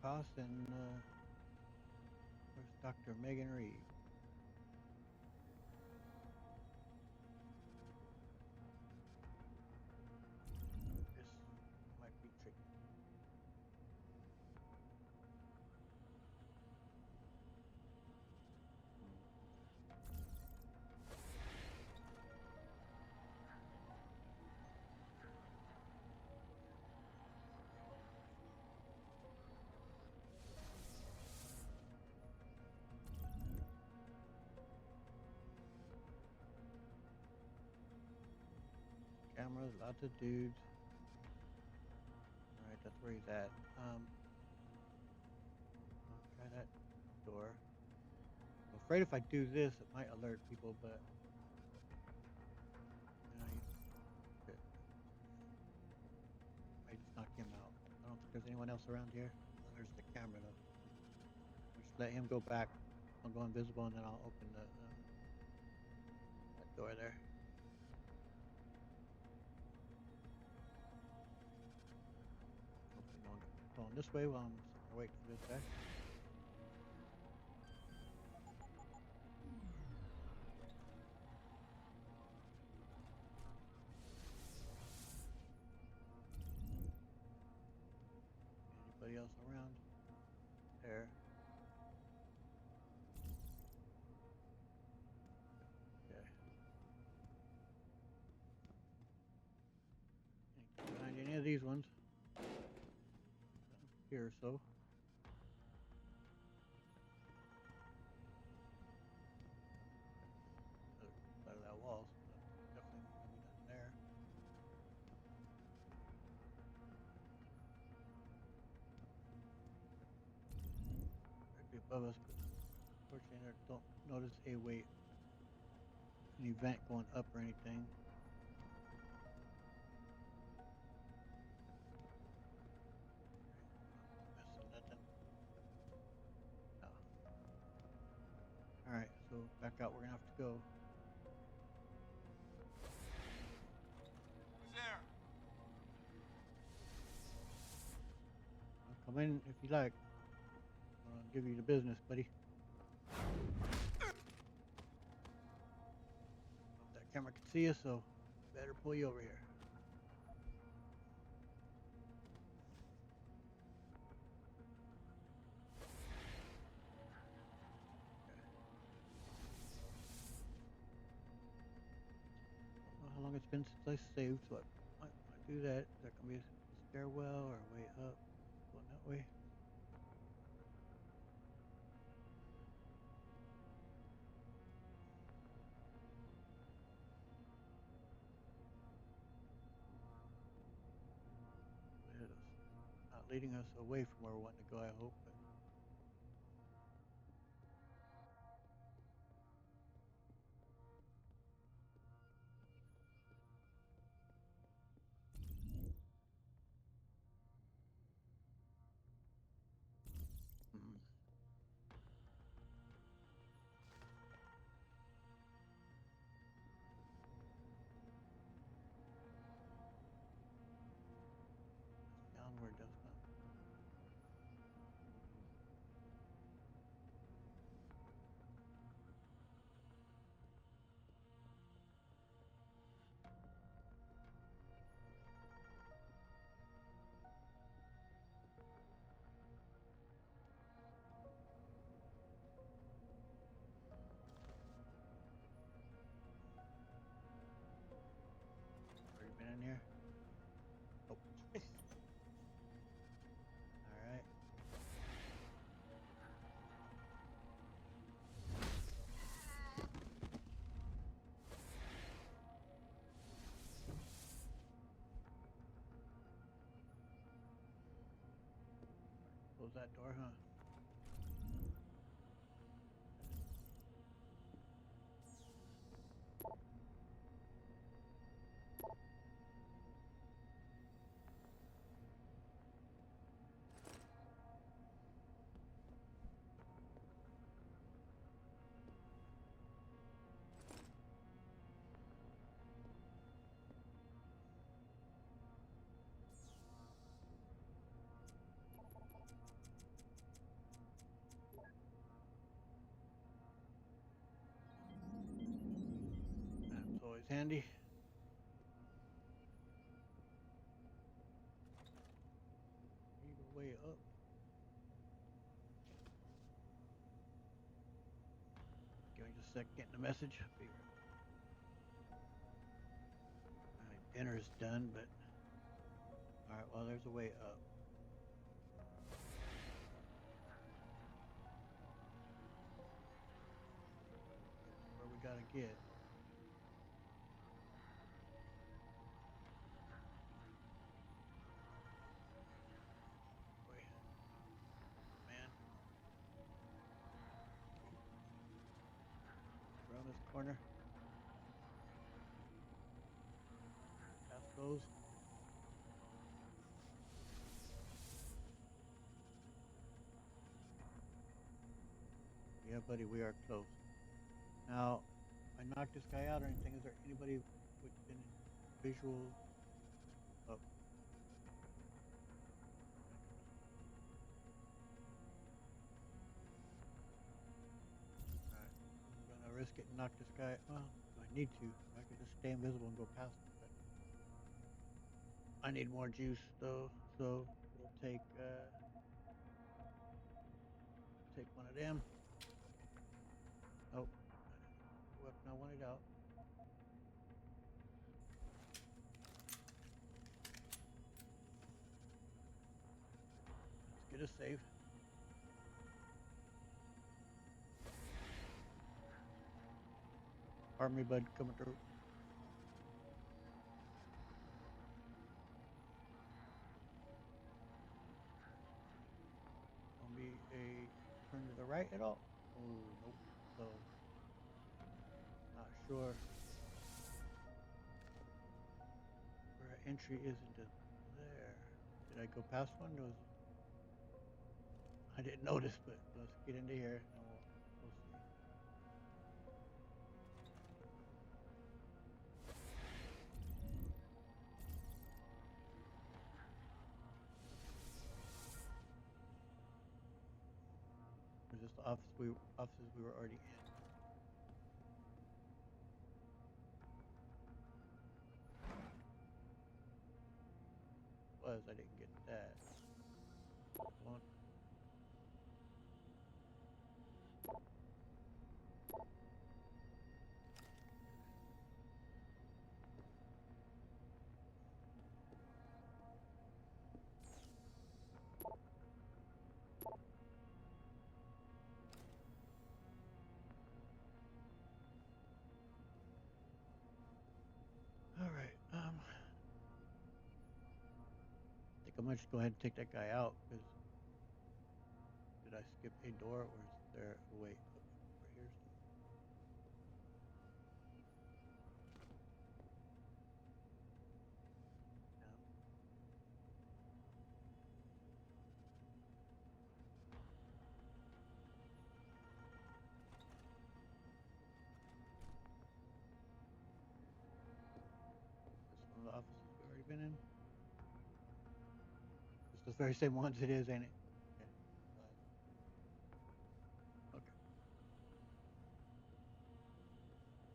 Cost and where's Dr. Megan Reed? This might be tricky. Cameras, lots of dudes. Alright, that's where he's at. I'll try that door. I'm afraid if I do this, it might alert people, but shit. Might just knock him out. I don't think there's anyone else around here. Oh, there's the camera though. Just let him go back. I'll go invisible and then I'll open that door there. Hopefully no one's going this way while I'm waiting for this guy. Anybody else around? There. Okay. Can't find any of these ones. Here or so. Other side of that wall, so definitely gonna be nothing there. Might be above us, but unfortunately I don't notice a way, an event going up or anything. Missing nothing. No. Alright, so back out we're gonna have to go. Who's there? Come in if you like. I'll give you the business, buddy. Hope that camera can see us, so better pull you over here. How long it's been since I saved, so I might do that. Is that gonna be a stairwell or way up? Going that way. Not leading us away from where we want to go, I hope. But mm. Downward, does not. Already been in here. Oh. All right. Close that door, huh? That's always handy. Need a way up. Give me just a sec, getting the message. Be right. My dinner's done, but all right. Well, there's a way up. Where we gotta get. Boy, man. Around this corner. Past those. Yeah, buddy, we are close. Now, I knocked this guy out or anything. Is there anybody within visual? Oh, alright. I'm gonna risk it and knock this guy. Well, I need to. I could just stay invisible and go past him, but I need more juice though. So we'll take one of them. Oh, the weapon I wanted out. Let's get a save. Pardon me, bud, coming through. Gonna be a turn to the right at all? Oh, nope. So, not sure where our entry is into there. Did I go past one? Or was it? I didn't notice, but let's get into here and we'll see. this the offices we were already in? I didn't get that. Hold on. All right. I think I'm gonna just go ahead and take that guy out because did I skip a door or is there a way up over here? No. This one of the offices we've already been in. It's the very same ones it is, ain't it? Okay. Okay.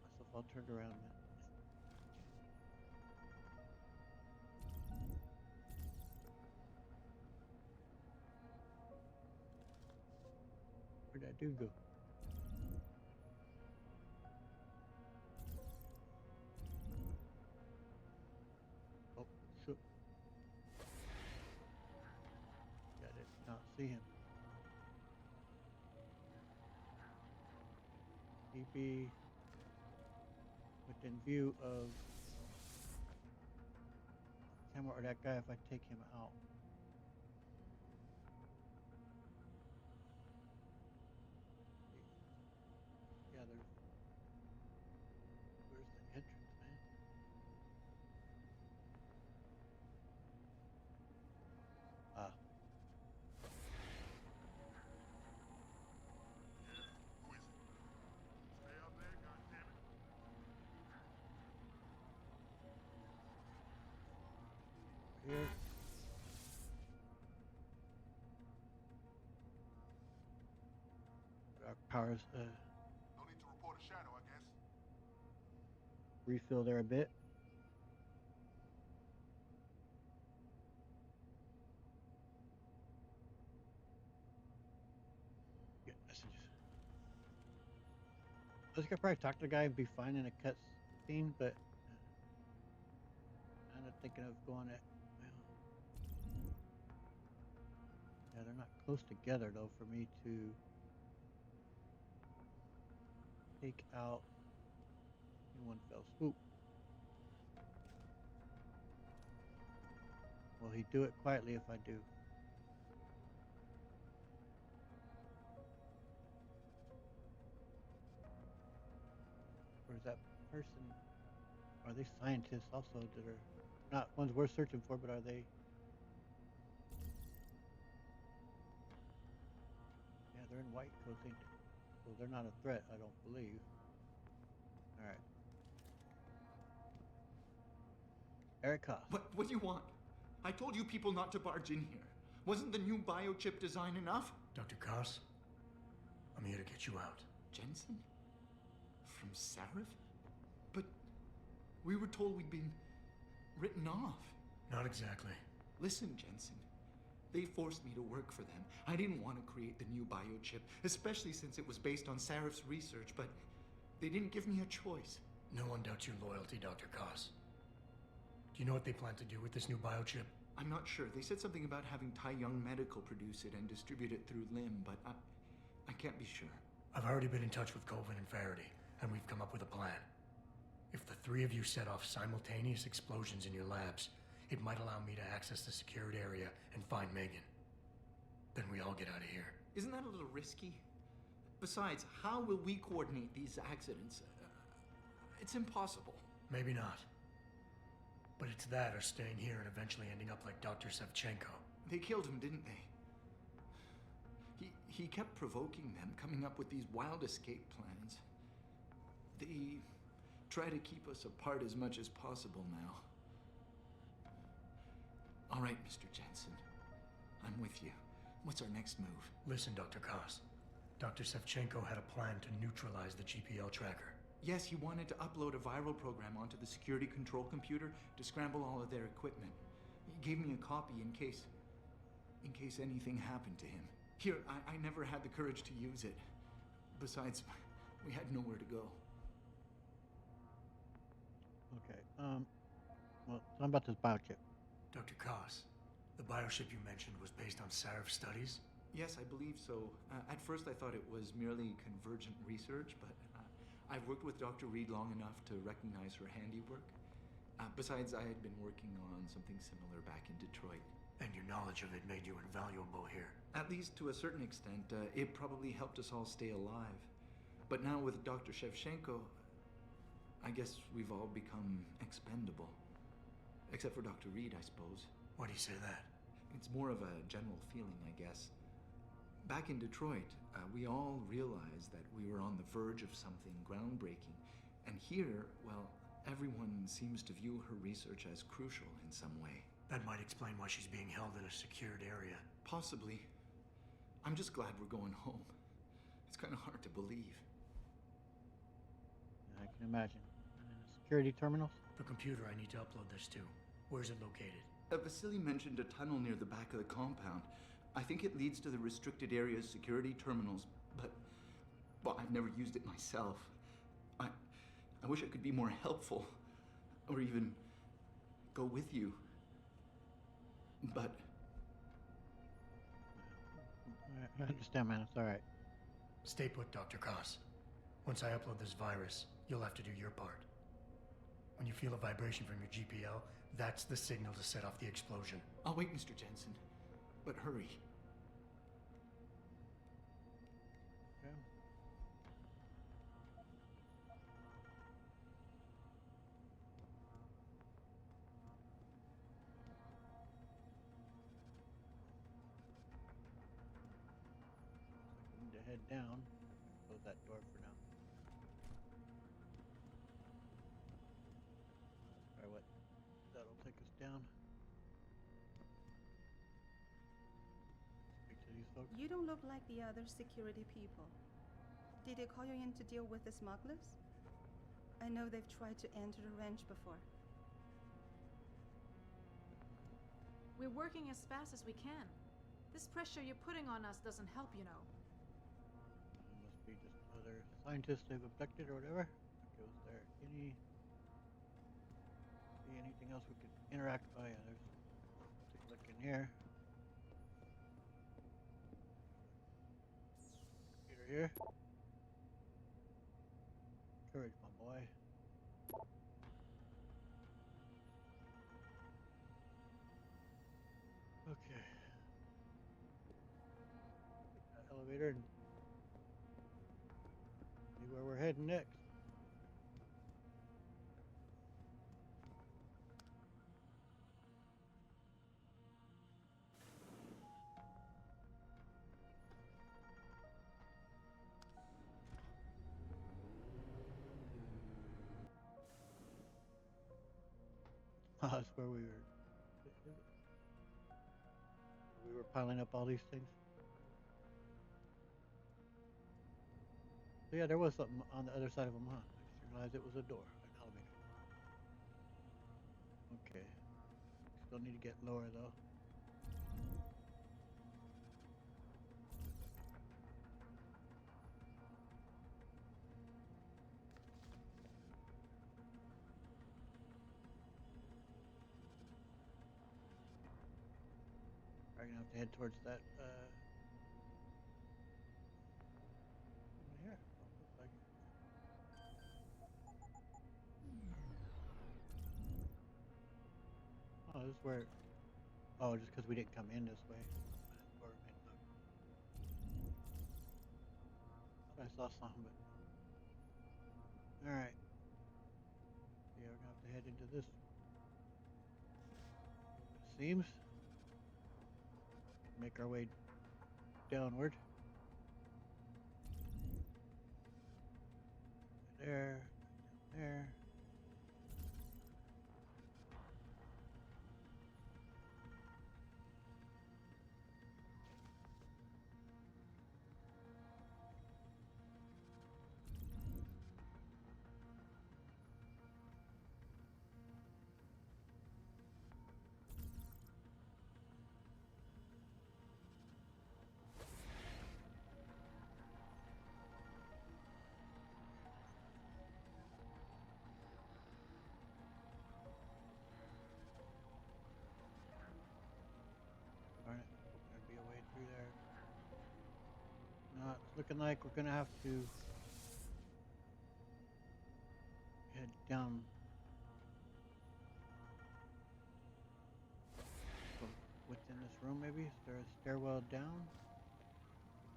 Myself all turned around, man. Where'd that dude go? Oh, shoot. Yeah, I did not see him. He be within view of camera or that guy if I take him out. Yeah, where's the entrance, man? Ah. Who is it? Stay up there, goddammit. Here. Our powers No need to report a shadow, I guess. refill there a bit. Get messages. I think I probably talk to the guy and be fine in a cut scene, but kind of thinking of going at. Well, yeah, they're not close together though for me to take out in one fell swoop. Will he do it quietly if I do? Or is that person, are they scientists also that are not ones we're searching for, but are they? Yeah, they're in white coats, ain't they? So they're not a threat, I don't believe. All right. Eric Haas. What do you want? I told you people not to barge in here. Wasn't the new biochip design enough? Dr. Koss, I'm here to get you out. Jensen? From Sarif? But we were told we'd been written off. Not exactly. Listen, Jensen. They forced me to work for them. I didn't want to create the new biochip, especially since it was based on Sarif's research, but they didn't give me a choice. No one doubts your loyalty, Dr. Koss. Do you know what they plan to do with this new biochip? I'm not sure. They said something about having Tai Young Medical produce it and distribute it through Lim, but I can't be sure. I've already been in touch with Colvin and Faraday, and we've come up with a plan. If the three of you set off simultaneous explosions in your labs, it might allow me to access the secured area and find Megan. Then we all get out of here. Isn't that a little risky? Besides, how will we coordinate these accidents? It's impossible. Maybe not. But it's that or staying here and eventually ending up like Dr. Savchenko. They killed him, didn't they? He kept provoking them, coming up with these wild escape plans. They try to keep us apart as much as possible now. All right, Mr. Jensen. I'm with you. What's our next move? Listen, Dr. Koss. Dr. Sevchenko had a plan to neutralize the GPL tracker. Yes, he wanted to upload a viral program onto the security control computer to scramble all of their equipment. He gave me a copy in case anything happened to him. Here, I never had the courage to use it. Besides, we had nowhere to go. Okay. Well, tell me about this biochip. Dr. Koss, the bioship you mentioned was based on Sarif studies? Yes, I believe so. At first, I thought it was merely convergent research, but I've worked with Dr. Reed long enough to recognize her handiwork. Besides, I had been working on something similar back in Detroit. And your knowledge of it made you invaluable here. At least to a certain extent, it probably helped us all stay alive. But now with Dr. Shevchenko, I guess we've all become expendable. Except for Dr. Reed, I suppose. Why do you say that? It's more of a general feeling, I guess. Back in Detroit, we all realized that we were on the verge of something groundbreaking. And here, well, everyone seems to view her research as crucial in some way. That might explain why she's being held in a secured area. Possibly. I'm just glad we're going home. It's kind of hard to believe. I can imagine. And in the security terminals? The computer I need to upload this to. Where's it located? Vasily mentioned a tunnel near the back of the compound. I think it leads to the restricted area's security terminals, but... well, I've never used it myself. I wish I could be more helpful. Or even... go with you. But... I understand, man. It's all right. Stay put, Dr. Koss. Once I upload this virus, you'll have to do your part. When you feel a vibration from your GPL, that's the signal to set off the explosion. I'll wait, Mr. Jensen. But hurry. Okay. We need to head down. Close that door for now. That's probably what that'll take us down. Speak to these folks. You don't look like the other security people. Did they call you in to deal with the smugglers? I know they've tried to enter the ranch before. We're working as fast as we can. This pressure you're putting on us doesn't help, you know. It must be just another scientist they've abducted or whatever. Okay, was there anything else we could interact by? There's take a look in here. Computer here. Courage, my boy. Okay. Take that elevator and see where we're heading next. That's where we were. We were piling up all these things. So yeah, there was something on the other side of them, huh? I just realized it was a door, an elevator. Okay. Still need to get lower though. Probably gonna have to head towards that here. Looks like it. Oh, this is where. Oh, just because we didn't come in this way. That's where we made look. Thought I saw something, but. Alright. Yeah, we're gonna have to head into this. It seems. Make our way downward. There. There. It's looking like we're gonna have to head down from within this room. Maybe is there a stairwell down?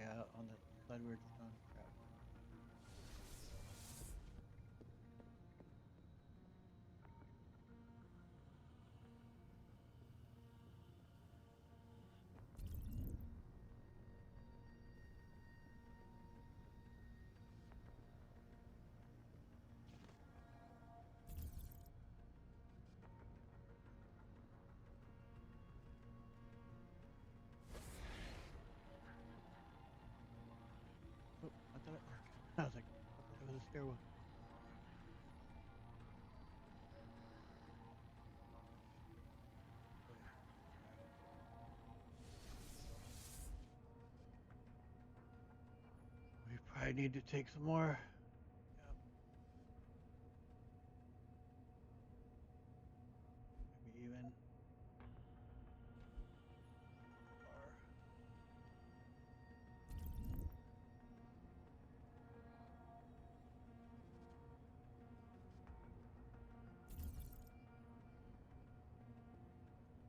Yeah, on the side we were just on. Crap. Oh, I thought I was like, I thought it was a stairwell. Oh, yeah. We probably need to take some more. Yep. Maybe even more.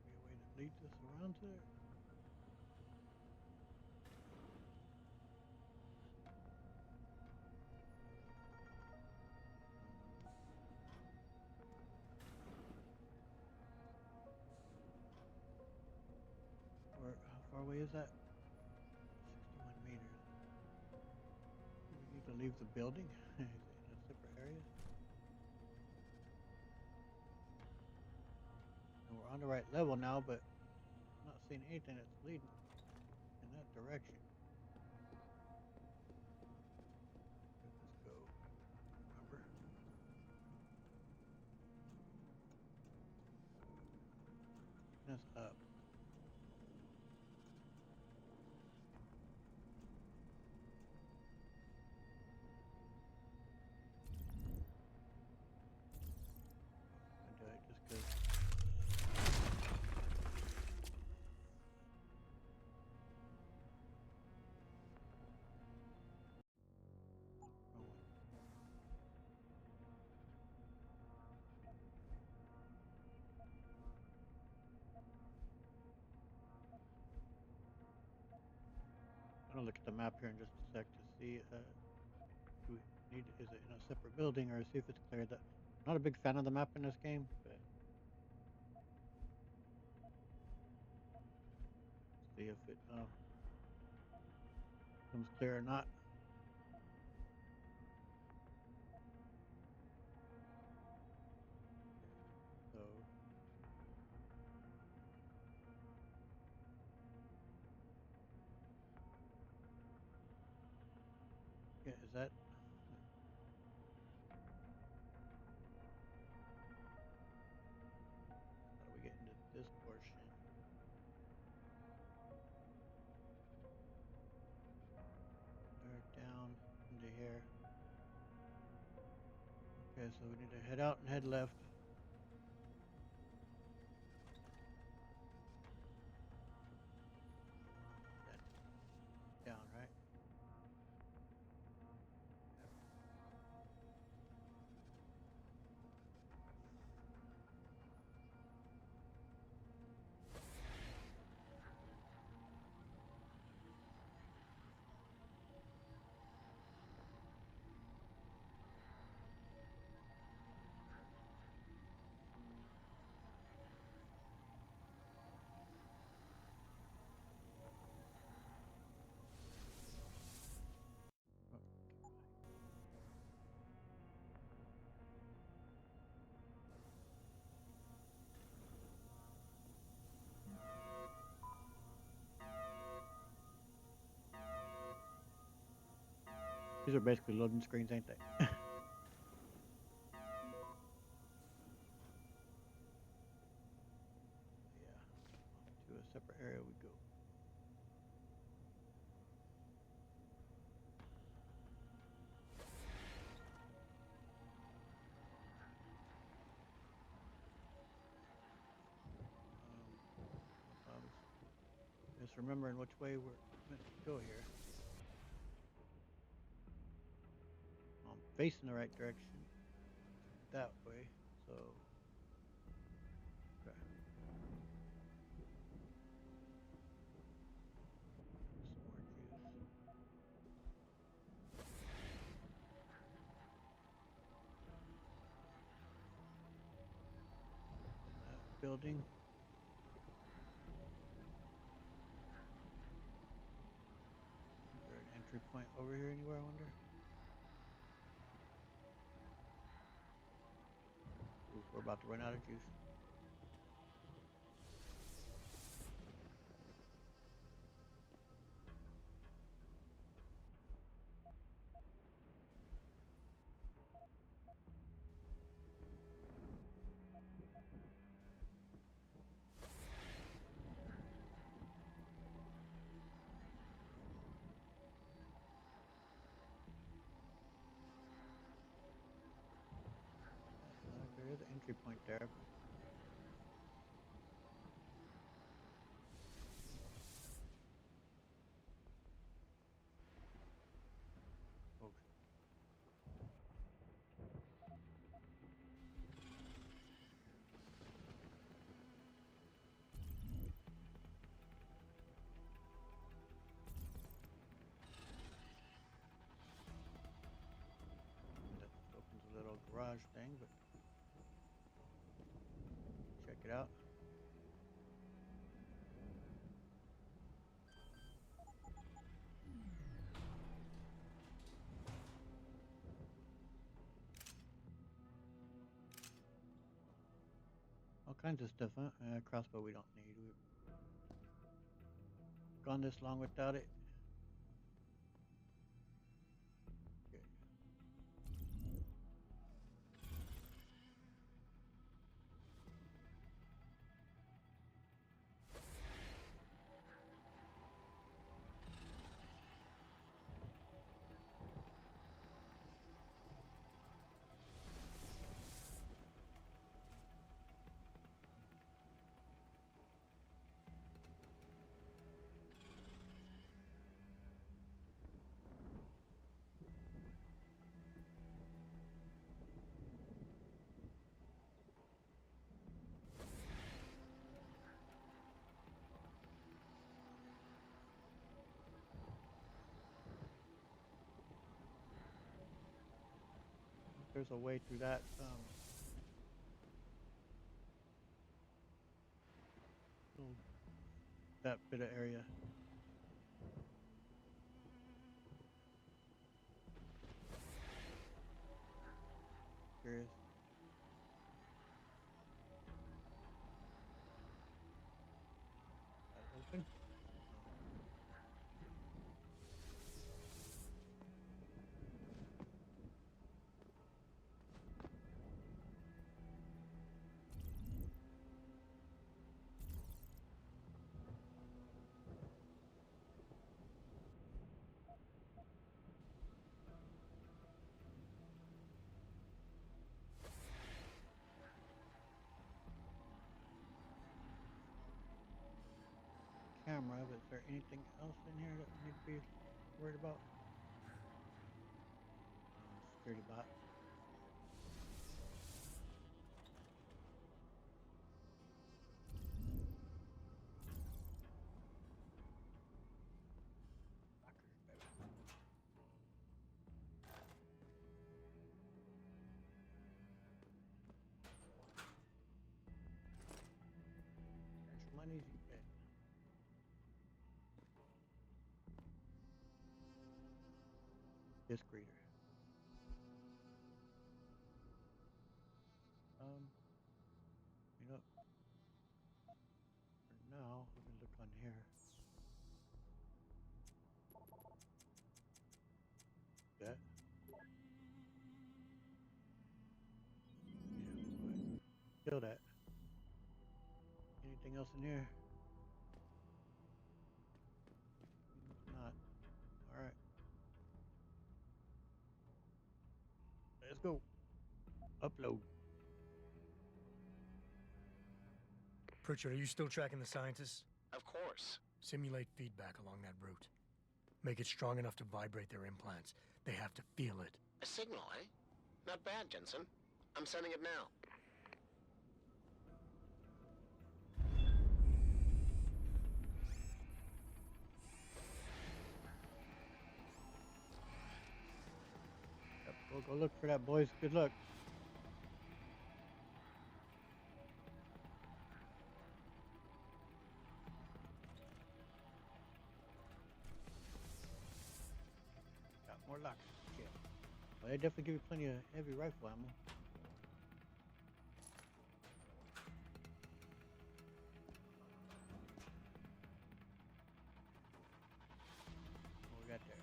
Be a way to lead this around to there. Or how far away is that? 61 meters. Do we need to leave the building? Is it in a separate area? And we're on the right level now, but I'm not seeing anything that's leading in that direction. Where does this go? Remember? Keeping us up. I do it just because. Wrong one. I'm gonna look at the map here in just a sec to see. Do we need? Is it in a separate building, or see if it's cleared? That. Not a big fan of the map in this game, but see if it comes clear or not. So yeah, is that? How do we get into this portion? Or down into here. Okay, so we need to head out and head left. Then down, right? Yep. Oh, these are basically loading screens, ain't they? Yeah. Off to a separate area we go. I was just remembering which way we're meant to go here. facing the right direction. That way. So, okay. Some more juice. That building. Is there an entry point over here anywhere, I wonder? Ooh, we're about to run out of juice. There is an entry point there, but okay. That opens a little garage thing, but check it out. All kinds of stuff, huh? Crossbow we don't need. We've gone this long without it. Good. There's a way through that that bit of area. Curious. That open? Camera, but is there anything else in here that we need to be worried about? Security bot. Money's you bet. Disc reader. You know, for now, let me look on here. That. Yeah, kill that. Anything else in here? Not. All right. Let's go. Upload. Pritchard, are you still tracking the scientists? Of course. Simulate feedback along that route. Make it strong enough to vibrate their implants. They have to feel it. A signal, eh? Not bad, Jensen. I'm sending it now. Yep, we'll go look for that, boys. Good luck. Got more lockers. Shit. Well, they definitely give you plenty of heavy rifle ammo. What we got there?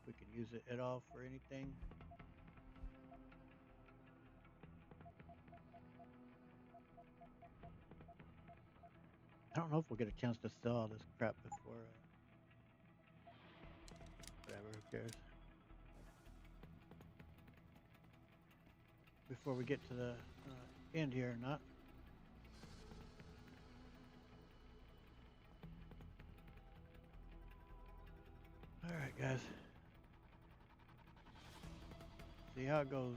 We can use it at all for anything. I don't know if we'll get a chance to sell all this crap before whatever, who cares? Before we get to the end here or not. Alright, guys. See how it goes.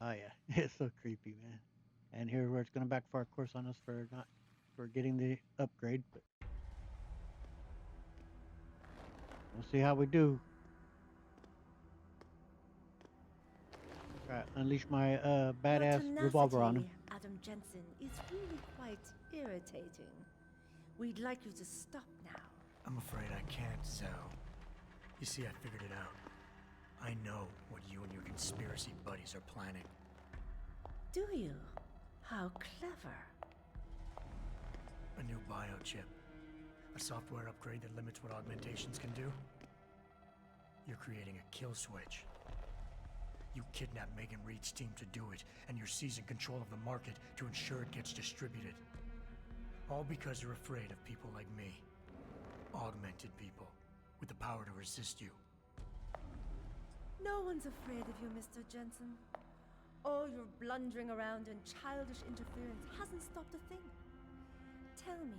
Oh yeah, it's so creepy, man. And here where it's gonna backfire, of course, on us for not for getting the upgrade, but we'll see how we do. Try to unleash my badass revolver on him. Adam Jensen, is really quite irritating. We'd like you to stop now. I'm afraid I can't, Zoe. You see, I figured it out. I know what you and your conspiracy buddies are planning. Do you? How clever. A new biochip. A software upgrade that limits what augmentations can do. You're creating a kill switch. You kidnapped Megan Reed's team to do it, and you're seizing control of the market to ensure it gets distributed. All because you're afraid of people like me. Augmented people, with the power to resist you. No one's afraid of you, Mr. Jensen. All your blundering around and childish interference hasn't stopped a thing. Tell me,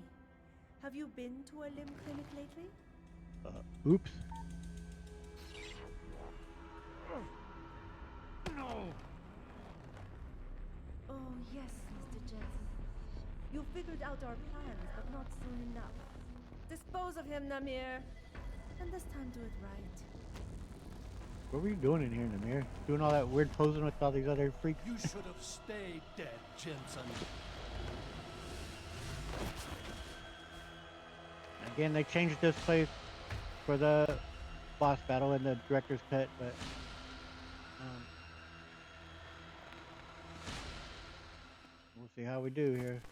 have you been to a limb clinic lately? Oops. No! Oh, yes, Mr. Jensen. You figured out our plans, but not soon enough. Dispose of him, Namir. And this time do it right. What were you doing in here, Namir? Doing all that weird posing with all these other freaks? You should have stayed dead, Jensen. Again, they changed this place for the boss battle in the director's cut, but we'll see how we do here.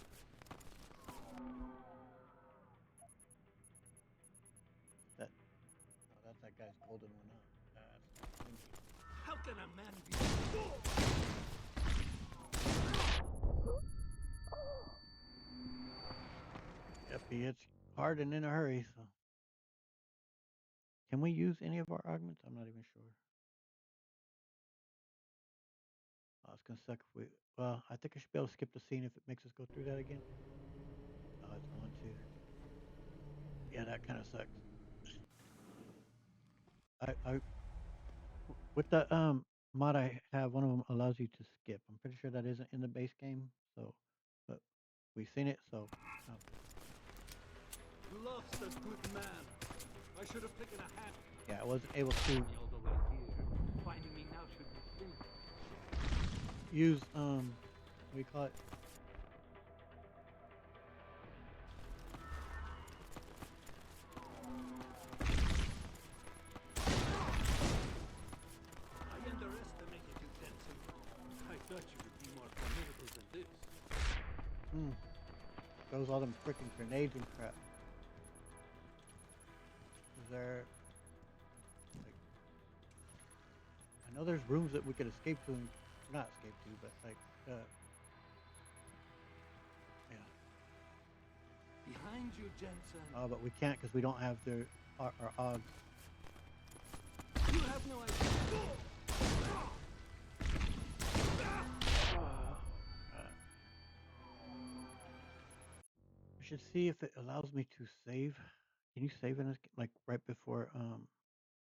That's that guy's golden one, huh? How can a man be? Yep, he hits hard and in a hurry, so. Can we use any of our augments? I'm not even sure. Oh, it's gonna suck if we. Well, I think I should be able to skip the scene if it makes us go through that again. Oh, it's going to. Yeah, that kind of sucks. With the mod I have, one of them allows you to skip. I'm pretty sure that isn't in the base game, so but we've seen it, so. Love's a good man. I should have taken a hand. Yeah, I wasn't able to All the way here. Finding me now should be simple. use what do you call it? I underestimated you, Jensen. I thought you would be more formidable than this. Throws all them freaking grenades and crap. Is there like I know there's rooms that we could escape to and not escape to, but like yeah. Behind you, Jensen. Oh, but we can't because we don't have our OGs. You have no idea. I should see if it allows me to save. Can you save in this, like right before,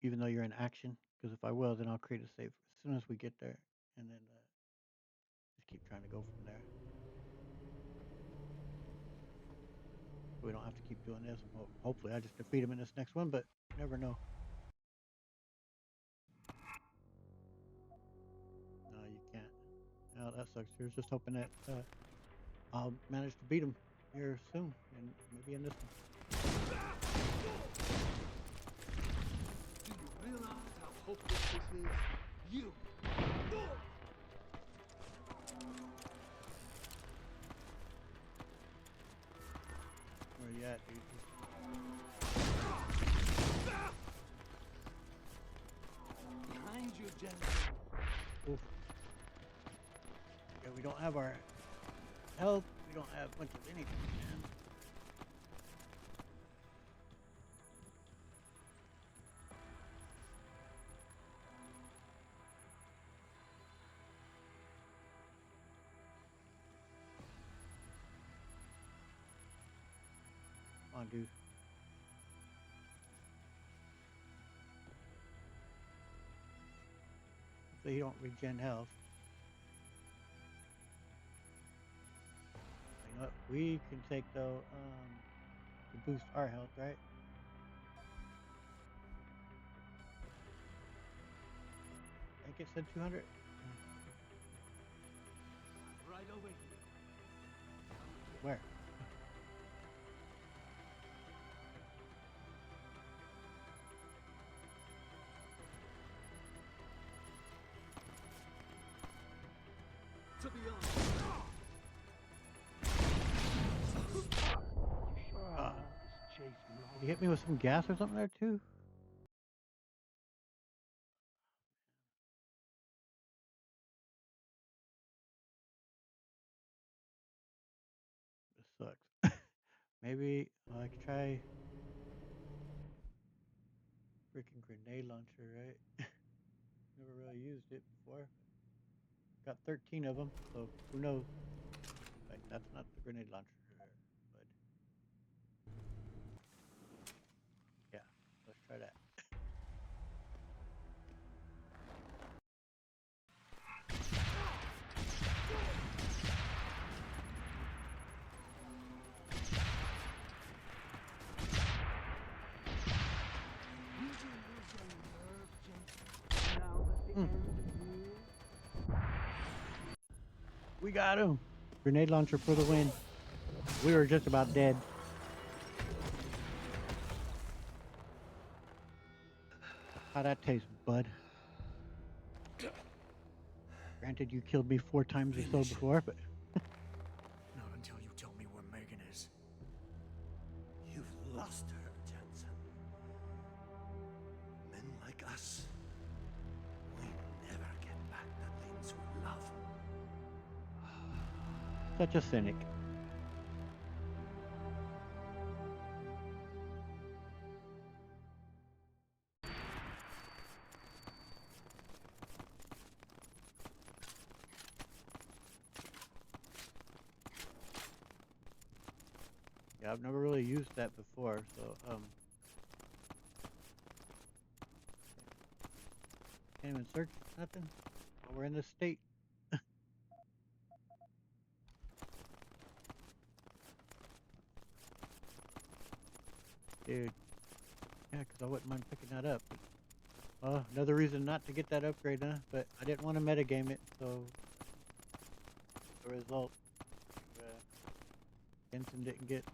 even though you're in action? Because if I will, then I'll create a save as soon as we get there, and then just keep trying to go from there. We don't have to keep doing this. Well, hopefully, I just defeat him in this next one, but you never know. No, you can't. Oh, that sucks. Here's just hoping that I'll manage to beat him here soon, and maybe in this one. Do you realize how hopeless this is? You. Where you at, dude? Behind you, Jensen. Oof. Yeah, we don't have our health. We don't have much of anything, man. Come on, dude. So you don't regen health. You know what? We can take though to boost our health, right? I think it said 200. Right over here. Where? To be honest. You hit me with some gas or something there too? This sucks. Maybe I could try freaking grenade launcher, right? Never really used it before. Got 13 of them, so who knows? Like, that's not the grenade launcher, but yeah, let's try that. We got him! Grenade launcher for the win. We were just about dead. How that taste, bud? Granted, you killed me 4 times or so before, but... Not until you tell me where Megan is. You've lost her, Jensen. Men like us, we never get back the things we love. Such a cynic. Yeah, I've never really used that before, so can't even search nothing. Well, we're in this state. Dude. Yeah, because I wouldn't mind picking that up. Another reason not to get that upgrade, huh? But I didn't want to metagame it, so the result, Jensen didn't get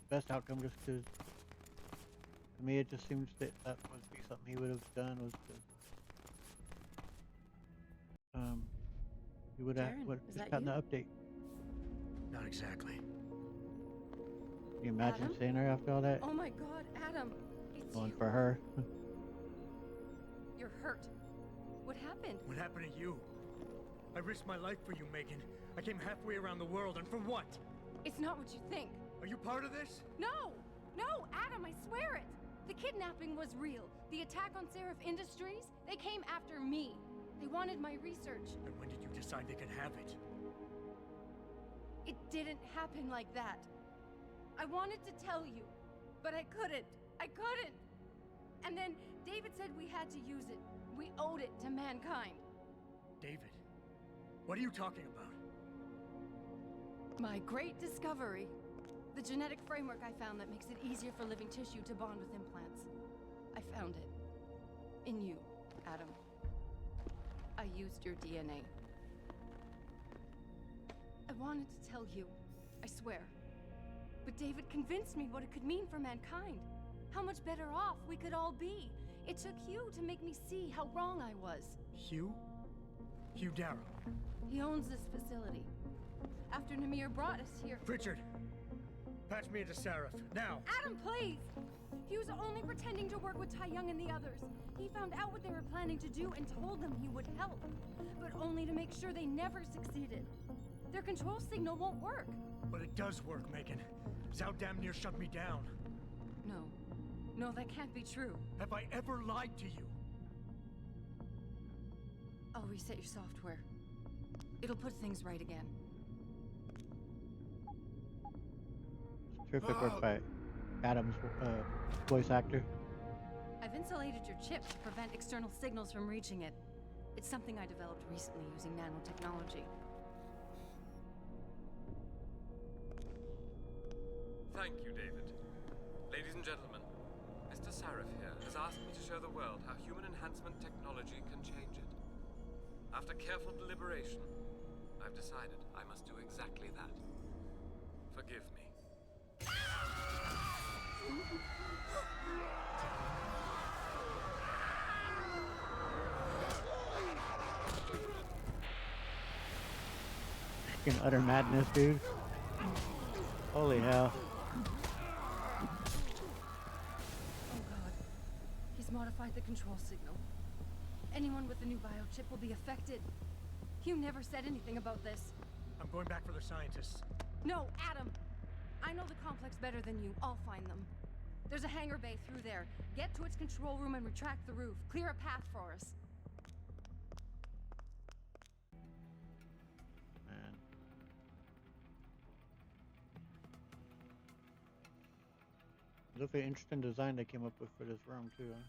best outcome, just because to me it just seems that that would be something he would have done, was to he would have just gotten the update. Not exactly. Can you imagine Adam? seeing her after all that? Oh my God, Adam! It's Going you. for her. You're hurt. What happened? What happened to you? I risked my life for you, Megan. I came halfway around the world, and for what? It's not what you think. Are you part of this? No! No, Adam, I swear it! The kidnapping was real. The attack on Seraph Industries, they came after me. They wanted my research. And when did you decide they could have it? It didn't happen like that. I wanted to tell you, but I couldn't. I couldn't! And then David said we had to use it. We owed it to mankind. David? What are you talking about? My great discovery. The genetic framework I found that makes it easier for living tissue to bond with implants. I found it. In you, Adam. I used your DNA. I wanted to tell you, I swear. But David convinced me what it could mean for mankind. How much better off we could all be. It took Hugh to make me see how wrong I was. Hugh? Hugh Darrow. He owns this facility. After Namir brought us here... Pritchard! Patch me into Seraph, now! Adam, please! He was only pretending to work with Tai Young and the others. He found out what they were planning to do and told them he would help. But only to make sure they never succeeded. Their control signal won't work. But it does work, Megan. Zhao damn near shut me down. No. No, that can't be true. Have I ever lied to you? I'll reset your software. It'll put things right again. Terrific work by Adam's voice actor. I've insulated your chip to prevent external signals from reaching it. It's something I developed recently using nanotechnology. Thank you, David. Ladies and gentlemen, Mr. Seraph here has asked me to show the world how human enhancement technology can change it. After careful deliberation, I've decided I must do exactly that. Forgive me. Freaking utter madness, dude. Holy hell. Oh god. He's modified the control signal. Anyone with the new biochip will be affected. Hugh never said anything about this. I'm going back for the scientists. No, Adam! I know the complex better than you. I'll find them. There's a hangar bay through there. Get to its control room and retract the roof. Clear a path for us. Man. Look at the interesting design they came up with for this room too, huh?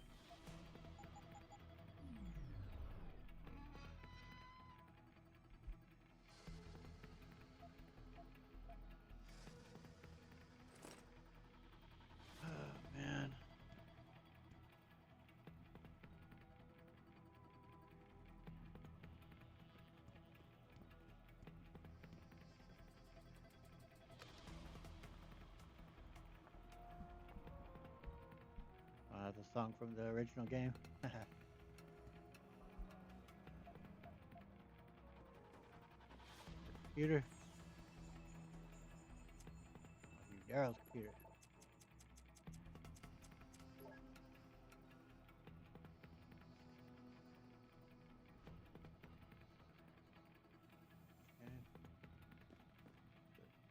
The song from the original game. Computer. Daryl's computer. Okay.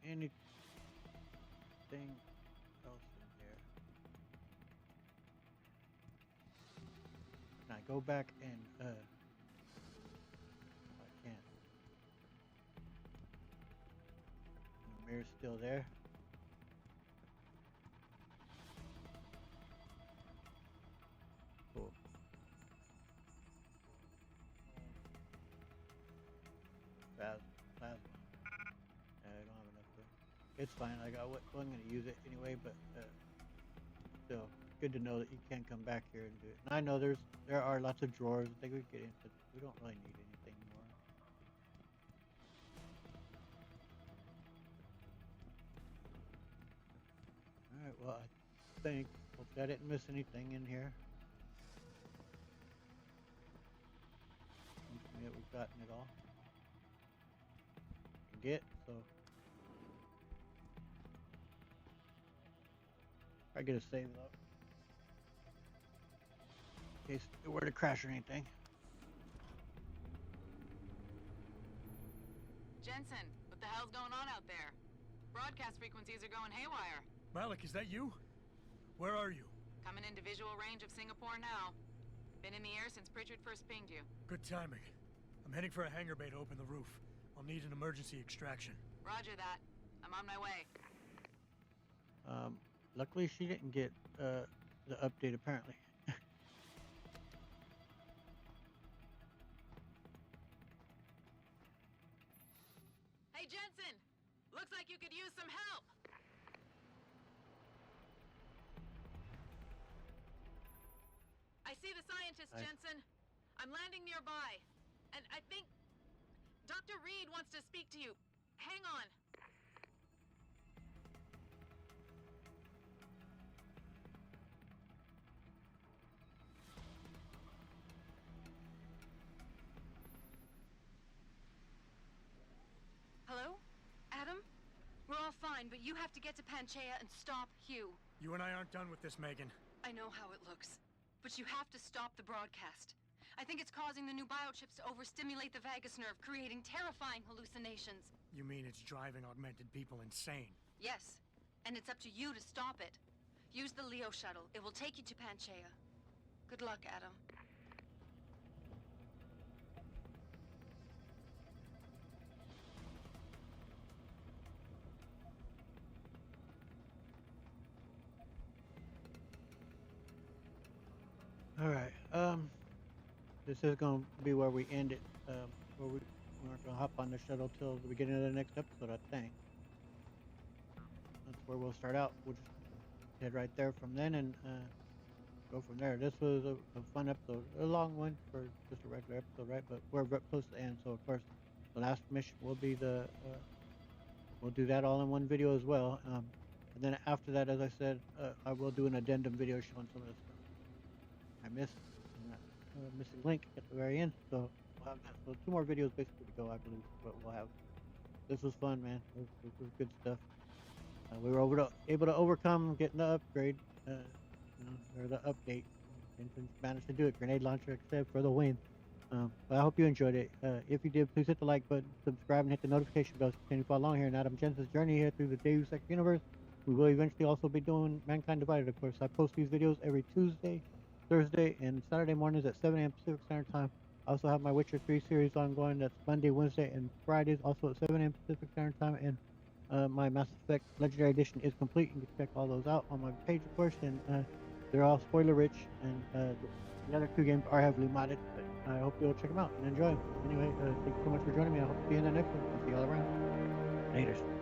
Anything else in here? Can I go back and I can't. The mirror's still there. Cool. Plasma. I don't have enough to. It's fine. I got what I'm going to use it anyway, but still good to know that you can come back here and do it. And I know there are lots of drawers that they could get in, but we don't really need anything more. All right. Well, I think hopefully I didn't miss anything in here. Seems to me that we've gotten it all. Get so. I get a save up in case it were to crash or anything. Jensen, what the hell's going on out there? Broadcast frequencies are going haywire. Malik, is that you? Where are you? Coming into visual range of Singapore now. Been in the air since Pritchard first pinged you. Good timing. I'm heading for a hangar bay to open the roof. I'll need an emergency extraction. Roger that. I'm on my way. Luckily she didn't get the update apparently. Hey Jensen! Looks like you could use some help! I see the scientist, Jensen. I'm landing nearby. And I think Dr. Reed wants to speak to you. Hang on. Hello? Adam? We're all fine, but you have to get to Panchaea and stop Hugh. You and I aren't done with this, Megan. I know how it looks, but you have to stop the broadcast. I think it's causing the new biochips to overstimulate the vagus nerve, creating terrifying hallucinations. You mean it's driving augmented people insane? Yes, and it's up to you to stop it. Use the Leo shuttle. It will take you to Panchaea. Good luck, Adam. All right. This is going to be where we end it. Where we're going to hop on the shuttle till the beginning of the next episode, I think. That's where we'll start out. We'll just head right there from then and go from there. This was a fun episode, a long one for just a regular episode, right? But we're close to the end, so of course the last mission will be we'll do that all in one video as well. And then after that, as I said, I will do an addendum video showing some of this stuff I missed. Missing link at the very end, so we'll have that. So 2 more videos basically to go, I believe, but we'll have. This was fun, man. This was good stuff. We were able to overcome getting the upgrade, or the update. Jensen managed to do it. Grenade launcher accept for the win. But I hope you enjoyed it. If you did, please hit the like button, subscribe, and hit the notification bell to continue to follow along here in Adam Jensen's journey here through the Deus Ex universe. We will eventually also be doing Mankind Divided, of course. I post these videos every Tuesday, Thursday, and Saturday mornings at 7 a.m. Pacific Standard Time. I also have my Witcher 3 series ongoing. That's Monday, Wednesday, and Fridays, also at 7 a.m. Pacific Standard Time. And my Mass Effect Legendary Edition is complete. You can check all those out on my page, of course. And they're all spoiler-rich, and the other 2 games are heavily modded. But I hope you'll check them out and enjoy them. Anyway, thank you so much for joining me. I hope to see you in the next one. I'll see you all around. Laters.